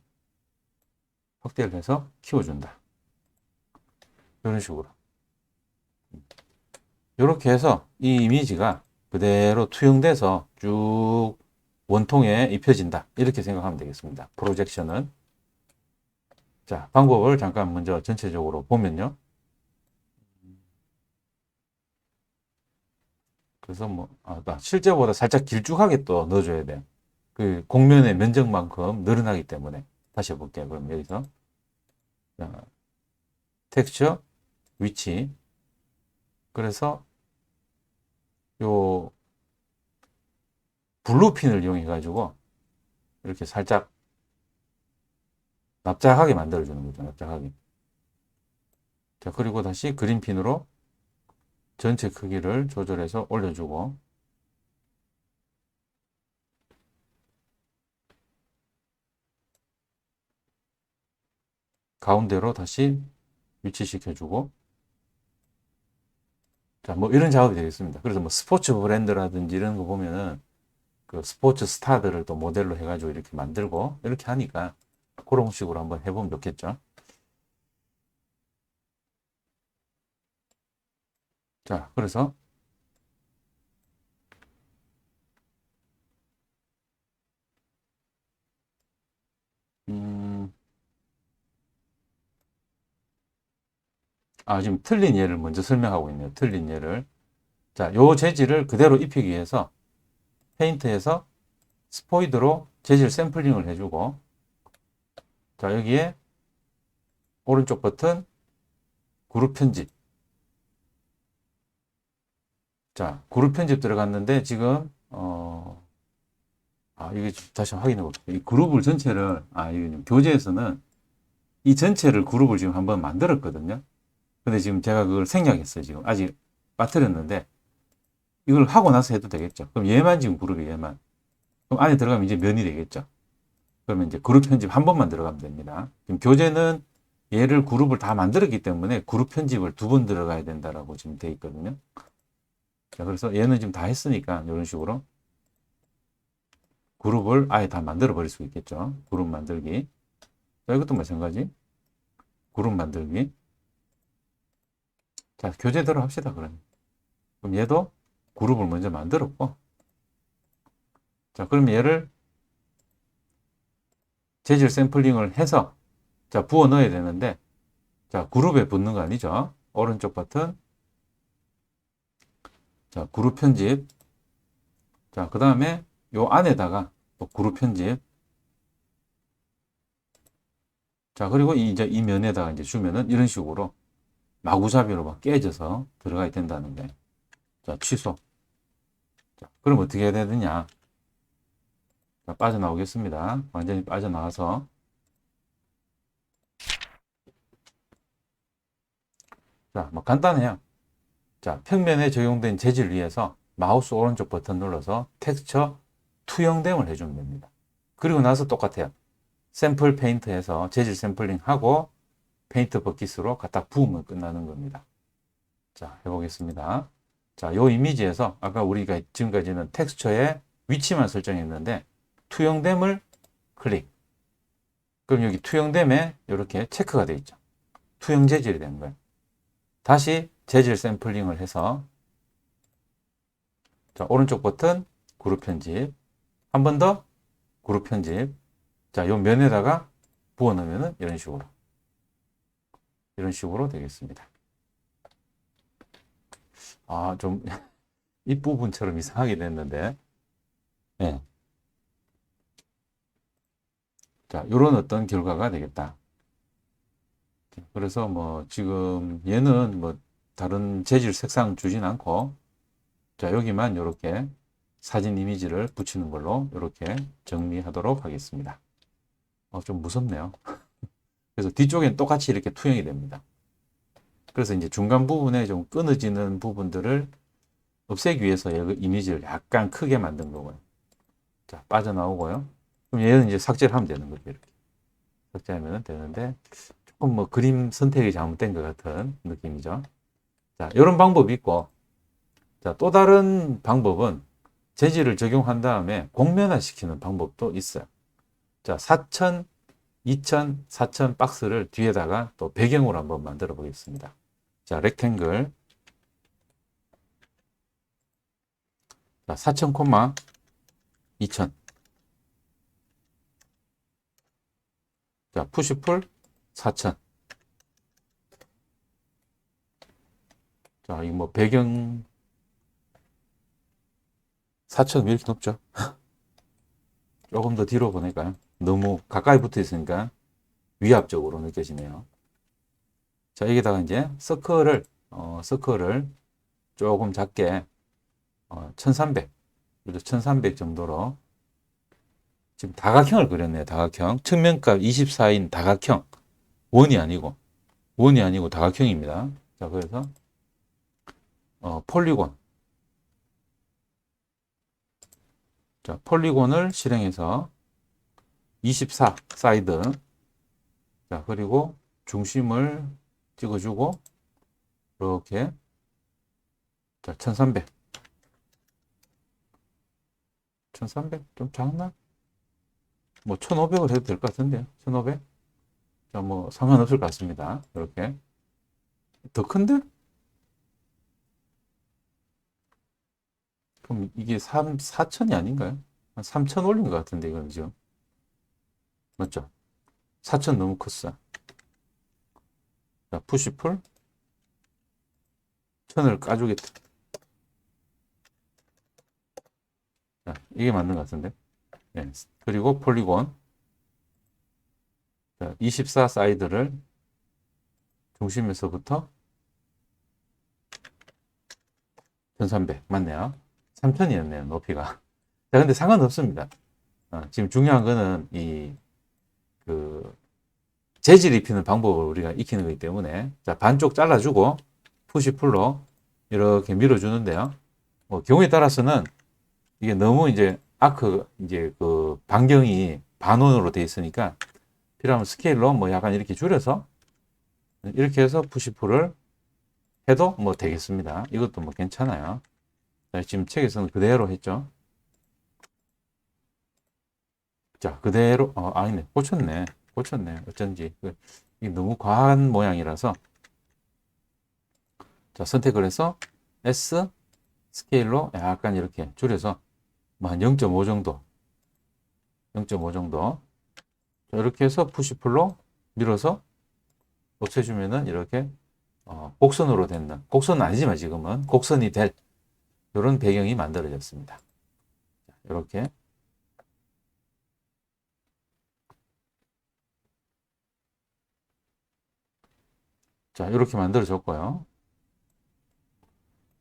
Speaker 1: 확대를 해서 키워준다. 이런 식으로 이렇게 해서 이 이미지가 그대로 투영돼서 쭉 원통에 입혀진다. 이렇게 생각하면 되겠습니다. 프로젝션은. 자, 방법을 잠깐 먼저 전체적으로 보면요. 그래서 뭐, 실제보다 살짝 길쭉하게 또 넣어줘야 돼요. 그 공면의 면적만큼 늘어나기 때문에. 다시 해볼게요. 그럼 여기서. 자, 텍스처, 위치. 그래서 요 블루핀을 이용해 가지고 이렇게 살짝 납작하게 만들어주는 거죠. 납작하게. 자, 그리고 다시 그린핀으로 전체 크기를 조절해서 올려주고, 가운데로 다시 위치시켜주고, 자, 뭐 이런 작업이 되겠습니다. 그래서 뭐 스포츠 브랜드라든지 이런 거 보면은 그 스포츠 스타들을 또 모델로 해가지고 이렇게 만들고 이렇게 하니까 그런 식으로 한번 해보면 좋겠죠. 자, 그래서 음, 지금 틀린 예를 먼저 설명하고 있네요. 틀린 예를. 자, 요 재질을 그대로 입히기 위해서 페인트에서 스포이드로 재질 샘플링을 해주고, 자, 여기에 오른쪽 버튼 그룹 편집. 자, 그룹 편집 들어갔는데 지금 이게 다시 확인해 볼게요. 이 그룹을 전체를 이게 교재에서는 이 전체를 그룹을 지금 한번 만들었거든요. 근데 지금 제가 그걸 생략했어요. 지금 아직 빠뜨렸는데 이걸 하고 나서 해도 되겠죠. 그럼 얘만 지금 그룹이 얘만. 그럼 안에 들어가면 이제 면이 되겠죠. 그러면 이제 그룹 편집 한 번만 들어가면 됩니다. 지금 교재는 얘를 그룹을 다 만들었기 때문에 그룹 편집을 두 번 들어가야 된다라고 지금 돼 있거든요. 자, 그래서 얘는 지금 다 했으니까 이런 식으로 그룹을 아예 다 만들어 버릴 수 있겠죠. 그룹 만들기. 자, 이것도 마찬가지. 그룹 만들기. 자, 교재대로 합시다, 그러면. 그럼 얘도 그룹을 먼저 만들었고. 자, 그럼 얘를 재질 샘플링을 해서, 자, 부어 넣어야 되는데, 자, 그룹에 붙는 거 아니죠? 오른쪽 버튼. 자, 그룹 편집. 자, 그 다음에 요 안에다가 또 그룹 편집. 자, 그리고 이제 이 면에다가 이제 주면은 이런 식으로 마구잡이로 막 깨져서 들어가야 된다는 거예요. 자, 취소. 자, 그럼 어떻게 해야 되느냐? 자, 빠져나오겠습니다. 완전히 빠져나와서. 자, 뭐 간단해요. 자, 평면에 적용된 재질 위에서 마우스 오른쪽 버튼 눌러서 텍스처 투영됨을 해주면 됩니다. 그리고 나서 똑같아요. 샘플 페인트에서 재질 샘플링 하고 페인트 버킷으로 갖다 부으면 끝나는 겁니다. 자, 해보겠습니다. 자, 요 이미지에서 아까 우리가 지금까지는 텍스처의 위치만 설정했는데 투영됨을 클릭. 그럼 여기 투영됨에 이렇게 체크가 되어 있죠. 투영 재질이 된 거예요. 다시 재질 샘플링을 해서 자, 오른쪽 버튼 그룹 편집, 한 번 더 그룹 편집. 자, 요 면에다가 부어 넣으면은 이런 식으로 되겠습니다. 아, 좀 입부분처럼 이상하게 됐는데, 예. 자, 요런 어떤 결과가 되겠다. 그래서 뭐 지금 얘는 뭐 다른 재질 색상 주진 않고, 자, 여기만 이렇게 사진 이미지를 붙이는 걸로 이렇게 정리하도록 하겠습니다. 좀 무섭네요. 그래서 뒤쪽엔 똑같이 이렇게 투영이 됩니다. 그래서 이제 중간 부분에 좀 끊어지는 부분들을 없애기 위해서 이미지를 약간 크게 만든 거고요. 자, 빠져나오고요. 그럼 얘는 이제 삭제를 하면 되는 거죠. 이렇게. 삭제하면 되는데, 조금 뭐 그림 선택이 잘못된 것 같은 느낌이죠. 자, 이런 방법이 있고, 자, 또 다른 방법은 재질을 적용한 다음에 공면화 시키는 방법도 있어요. 자, 4000, 2000, 4000 박스를 뒤에다가 또 배경으로 한번 만들어 보겠습니다. 자, 렉탱글. 자, 4000, 2000. 자, 푸시풀 4000. 자, 이거 뭐 배경 4000 왜 이렇게 높죠? 조금 더 뒤로 보낼까요? 너무 가까이 붙어 있으니까 위압적으로 느껴지네요. 자, 여기다가 이제 서클을 조금 작게 1300, 그래도 1300 정도로 지금 다각형을 그렸네요. 다각형. 측면값 24인 다각형. 원이 아니고 다각형입니다. 자, 그래서 폴리곤. 자, 폴리곤을 실행해서 24 사이드. 자, 그리고 중심을 찍어주고 이렇게 자, 1300. 1300 좀 작나? 뭐 1500을 해도 될 것 같은데요. 1500? 자, 뭐 상관없을 것 같습니다. 이렇게 더 큰데? 그럼 이게 4000이 아닌가요? 한 3000 올린 것 같은데 이건 지금 맞죠? 4000 너무 컸어. 자, 푸시풀 1000을 까주겠다. 자, 이게 맞는 것 같은데. 네. 그리고 폴리곤 자, 24 사이드를 중심에서부터 1300 맞네요. 3000이었네요 높이가. 자, 근데 상관없습니다. 지금 중요한 거는 그 재질 입히는 방법을 우리가 익히는 거기 때문에 자, 반쪽 잘라주고 푸시풀로 이렇게 밀어주는데요. 뭐 경우에 따라서는 이게 너무 이제 이제 그 반경이 반원으로 돼 있으니까 필요하면 스케일로 뭐 약간 이렇게 줄여서 이렇게 해서 푸시풀을 해도 뭐 되겠습니다. 이것도 뭐 괜찮아요. 자, 지금 책에서는 그대로 했죠. 자, 그대로, 아니네. 고쳤네. 어쩐지. 이게 너무 과한 모양이라서. 자, 선택을 해서 S 스케일로 약간 이렇게 줄여서 뭐 한 0.5 정도. 0.5 정도. 자, 이렇게 해서 푸시풀로 밀어서 없애주면은 이렇게 곡선으로 되는, 곡선은 아니지만 지금은 곡선이 될 이런 배경이 만들어졌습니다. 이렇게. 자, 이렇게 만들어졌고요.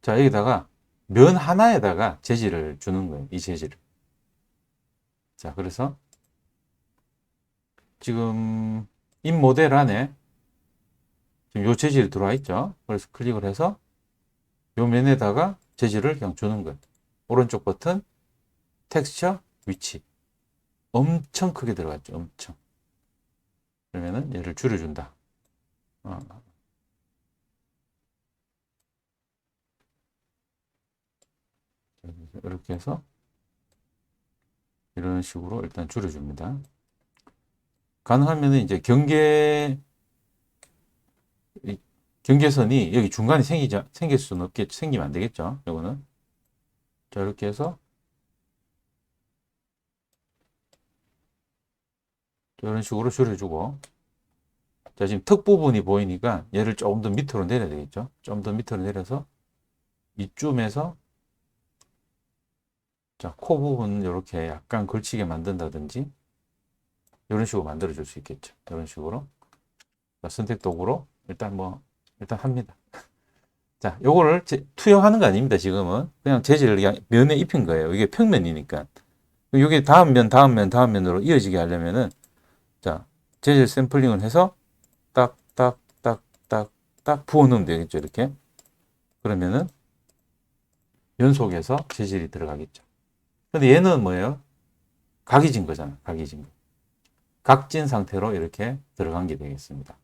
Speaker 1: 자, 여기다가 면 하나에다가 재질을 주는 거예요. 이 재질을. 자, 그래서 지금 이 모델 안에 지금 요 재질이 들어와 있죠. 그래서 클릭을 해서 요 면에다가 재질을 그냥 주는 거예요. 오른쪽 버튼, 텍스처, 위치. 엄청 크게 들어갔죠. 엄청. 그러면은 얘를 줄여준다. 어, 이렇게 해서 이런 식으로 일단 줄여줍니다. 가능하면 이제 경계 경계선이 여기 중간에 생길 수는 없겠죠. 생기면 안 되겠죠. 요거는. 자, 이렇게 해서 이런 식으로 줄여주고. 자, 지금 턱 부분이 보이니까 얘를 조금 더 밑으로 내려야 되겠죠. 좀 더 밑으로 내려서 이쯤에서 자, 코 부분 이렇게 약간 걸치게 만든다든지 이런 식으로 만들어 줄 수 있겠죠. 이런 식으로. 자, 선택 도구로 일단 합니다. 자, 요거를 투영하는 거 아닙니다. 지금은 그냥 재질을 그냥 면에 입힌 거예요. 이게 평면이니까. 이게 다음 면, 다음 면, 다음 면으로 이어지게 하려면은 자, 재질 샘플링을 해서 딱, 딱, 딱, 딱, 딱 부어 넣으면 되겠죠. 이렇게. 그러면은 연속해서 재질이 들어가겠죠. 근데 얘는 뭐예요? 각이 진 거잖아. 각이 진 거. 각진 상태로 이렇게 들어간 게 되겠습니다.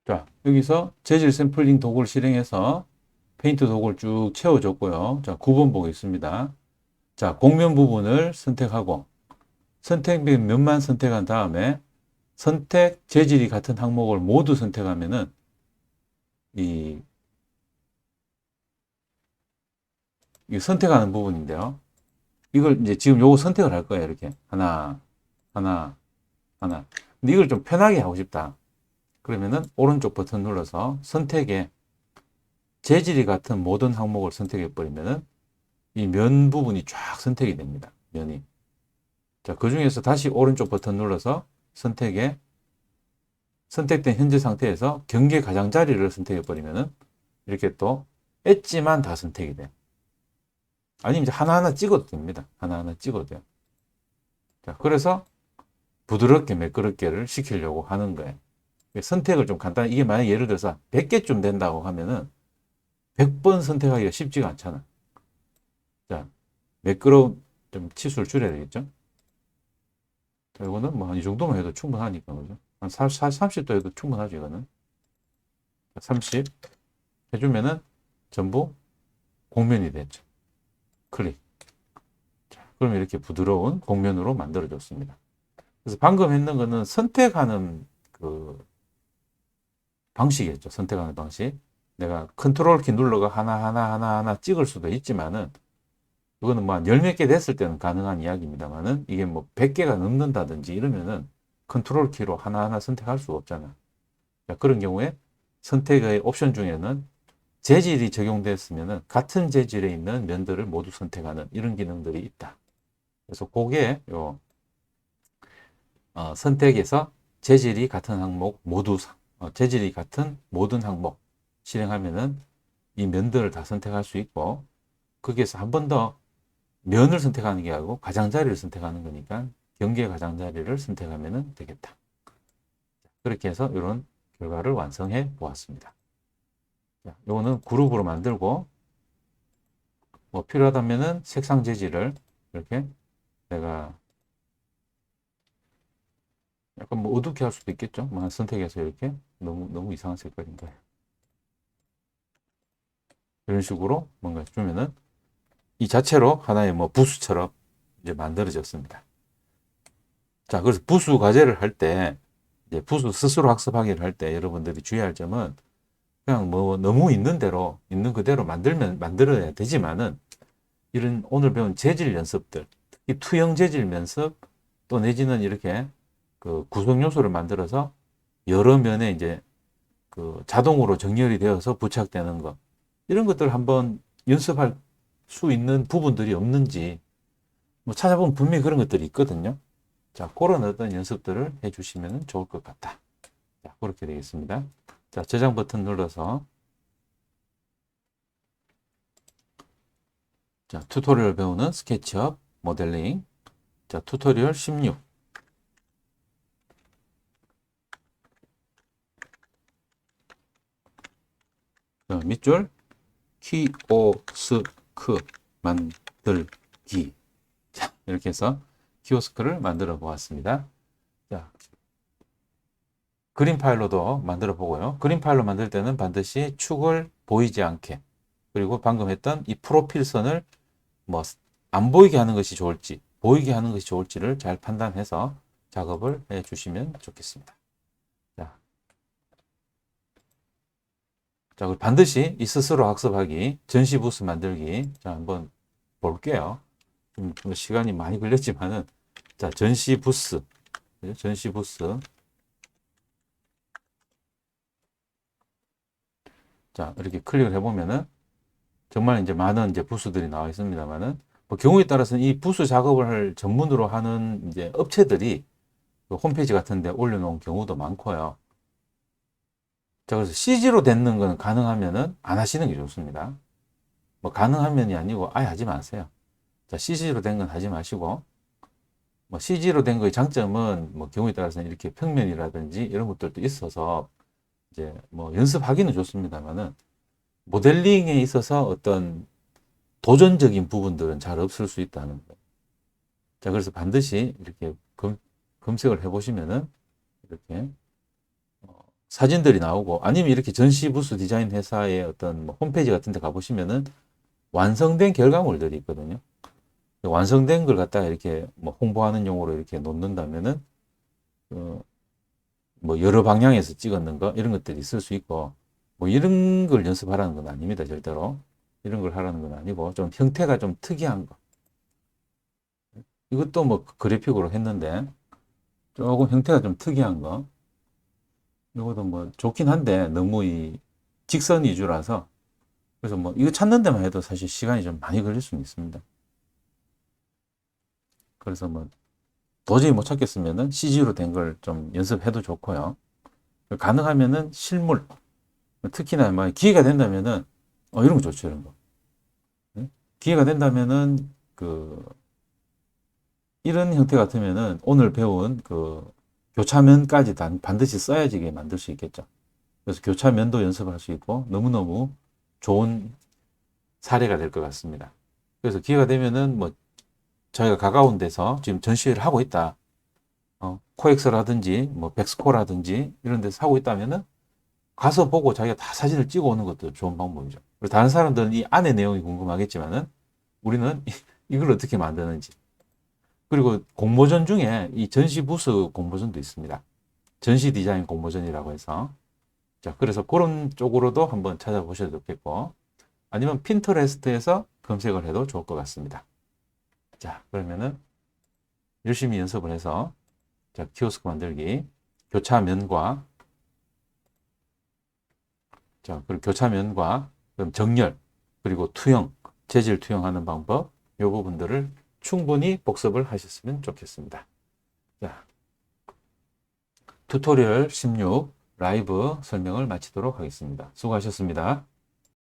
Speaker 1: 자, 여기서 재질 샘플링 도구를 실행해서 페인트 도구를 쭉 채워줬고요. 자, 9번 보겠습니다. 자, 곡면 부분을 선택하고 선택된 면만 선택한 다음에 선택 재질이 같은 항목을 모두 선택하면은 이, 이 선택하는 부분인데요. 이걸 이제 지금 요거 선택을 할 거예요. 이렇게 하나, 하나, 하나. 근데 이걸 좀 편하게 하고 싶다. 그러면은 오른쪽 버튼 눌러서 선택에 재질이 같은 모든 항목을 선택해 버리면은 이 면 부분이 쫙 선택이 됩니다. 면이. 자, 그 중에서 다시 오른쪽 버튼 눌러서 선택에 선택된 현재 상태에서 경계 가장자리를 선택해 버리면은 이렇게 또 엣지만 다 선택이 돼. 아니면 이제 하나하나 찍어도 됩니다. 하나하나 찍어도 돼요. 자, 그래서 부드럽게 매끄럽게를 시키려고 하는 거예요. 선택을 좀 간단히, 이게 만약 예를 들어서 100개쯤 된다고 하면은 100번 선택하기가 쉽지가 않잖아. 자, 매끄러운 좀 치수를 줄여야 되겠죠? 자, 이거는 뭐 한 이 정도만 해도 충분하니까, 그죠? 한 30도 해도 충분하죠, 이거는. 30 해주면은 전부 곡면이 됐죠. 클릭. 자, 그럼 이렇게 부드러운 곡면으로 만들어졌습니다. 그래서 방금 했는 거는 선택하는 그 방식이었죠. 선택하는 방식. 내가 컨트롤 키 눌러가 하나 찍을 수도 있지만은, 이거는 뭐 한 열 몇 개 됐을 때는 가능한 이야기입니다만은, 이게 뭐 100개가 넘는다든지 이러면은 컨트롤 키로 하나하나 선택할 수가 없잖아. 그런 경우에 선택의 옵션 중에는 재질이 적용됐으면은 같은 재질에 있는 면들을 모두 선택하는 이런 기능들이 있다. 그래서 그게 요 선택에서 재질이 같은 항목 모두 재질이 같은 모든 항목 실행하면은 이 면들을 다 선택할 수 있고, 거기에서 한 번 더 면을 선택하는 게 아니고 가장자리를 선택하는 거니까 경계 가장자리를 선택하면 되겠다. 그렇게 해서 이런 결과를 완성해 보았습니다. 이거는 그룹으로 만들고, 뭐 필요하다면은 색상 재질을 이렇게 내가 약간 뭐 어둡게 할 수도 있겠죠. 뭐 선택해서 이렇게 너무 이상한 색깔인가요? 이런 식으로 뭔가 주면은 이 자체로 하나의 뭐 부수처럼 이제 만들어졌습니다. 자, 그래서 부수 과제를 할 때, 이제 부수 스스로 학습하기를 할 때 여러분들이 주의할 점은 그냥 뭐 너무 있는 대로, 있는 그대로 만들어야 되지만은 이런 오늘 배운 재질 연습들, 특히 투영 재질 연습 또 내지는 이렇게 그 구성 요소를 만들어서 여러 면에 이제 그 자동으로 정렬이 되어서 부착되는 것, 이런 것들 한번 연습할 수 있는 부분들이 없는지 뭐 찾아보면 분명히 그런 것들이 있거든요. 자, 그런 어떤 연습들을 해주시면 좋을 것 같다. 자, 그렇게 되겠습니다. 자, 저장 버튼 눌러서 자, 튜토리얼 배우는 스케치업 모델링. 자, 튜토리얼 16. 자, 밑줄 키오스크 만들기. 자, 이렇게 해서 키오스크를 만들어 보았습니다. 자, 그림 파일로도 만들어 보고요. 그림 파일로 만들 때는 반드시 축을 보이지 않게, 그리고 방금 했던 이 프로필 선을 뭐 안 보이게 하는 것이 좋을지, 보이게 하는 것이 좋을지를 잘 판단해서 작업을 해 주시면 좋겠습니다. 자, 그리고 반드시 이 스스로 학습하기, 전시 부스 만들기. 자, 한번 볼게요. 좀 시간이 많이 걸렸지만은, 자, 전시 부스. 전시 부스. 자, 이렇게 클릭을 해보면은, 정말 이제 많은 이제 부스들이 나와 있습니다만은, 뭐 경우에 따라서는 이 부스 작업을 할 전문으로 하는 이제 업체들이 그 홈페이지 같은 데 올려놓은 경우도 많고요. 자, 그래서 CG로 되는 건 가능하면은 안 하시는 게 좋습니다. 뭐 가능하면이 아니고 아예 하지 마세요. 자, CG로 된 건 하지 마시고, 뭐 CG로 된 거의 장점은 뭐 경우에 따라서는 이렇게 평면이라든지 이런 것들도 있어서 이제 뭐 연습하기는 좋습니다만은 모델링에 있어서 어떤 도전적인 부분들은 잘 없을 수 있다는 거. 자, 그래서 반드시 이렇게 검색을 해보시면은 이렇게 사진들이 나오고, 아니면 이렇게 전시 부스 디자인 회사의 어떤 뭐 홈페이지 같은 데 가보시면은 완성된 결과물들이 있거든요. 완성된 걸 갖다가 이렇게 뭐 홍보하는 용으로 이렇게 놓는다면은 뭐 여러 방향에서 찍었는 거 이런 것들이 있을 수 있고, 뭐 이런 걸 연습하라는 건 아닙니다. 절대로 이런 걸 하라는 건 아니고, 좀 형태가 좀 특이한 거, 이것도 뭐 그래픽으로 했는데 조금 형태가 좀 특이한 거, 이것도 뭐 좋긴 한데 너무 이 직선 위주라서, 그래서 뭐 이거 찾는 데만 해도 사실 시간이 좀 많이 걸릴 수는 있습니다. 그래서 뭐 도저히 못 찾겠으면은 CG로 된 걸 좀 연습해도 좋고요. 가능하면은 실물, 특히나 뭐 기회가 된다면은 이런 거 좋죠, 이런 거. 네? 기회가 된다면은 그 이런 형태 같으면은 오늘 배운 그 교차면까지 반드시 써야지게 만들 수 있겠죠. 그래서 교차면도 연습할 수 있고 너무너무 좋은 사례가 될 것 같습니다. 그래서 기회가 되면은 뭐 저희가 가까운 데서 지금 전시회를 하고 있다. 코엑스라든지 뭐 백스코라든지 이런 데서 하고 있다면은 가서 보고 자기가 다 사진을 찍어 오는 것도 좋은 방법이죠. 그리고 다른 사람들은 이 안에 내용이 궁금하겠지만은 우리는 이걸 어떻게 만드는지. 그리고 공모전 중에 이 전시 부스 공모전도 있습니다. 전시 디자인 공모전이라고 해서. 자, 그래서 그런 쪽으로도 한번 찾아보셔도 좋겠고, 아니면 핀터레스트에서 검색을 해도 좋을 것 같습니다. 자, 그러면은 열심히 연습을 해서, 자, 키오스크 만들기, 교차면과, 자, 그리고 교차면과, 그럼 정렬, 그리고 투영, 재질 투영하는 방법, 이 부분들을 충분히 복습을 하셨으면 좋겠습니다. 자, 튜토리얼 16 라이브 설명을 마치도록 하겠습니다. 수고하셨습니다.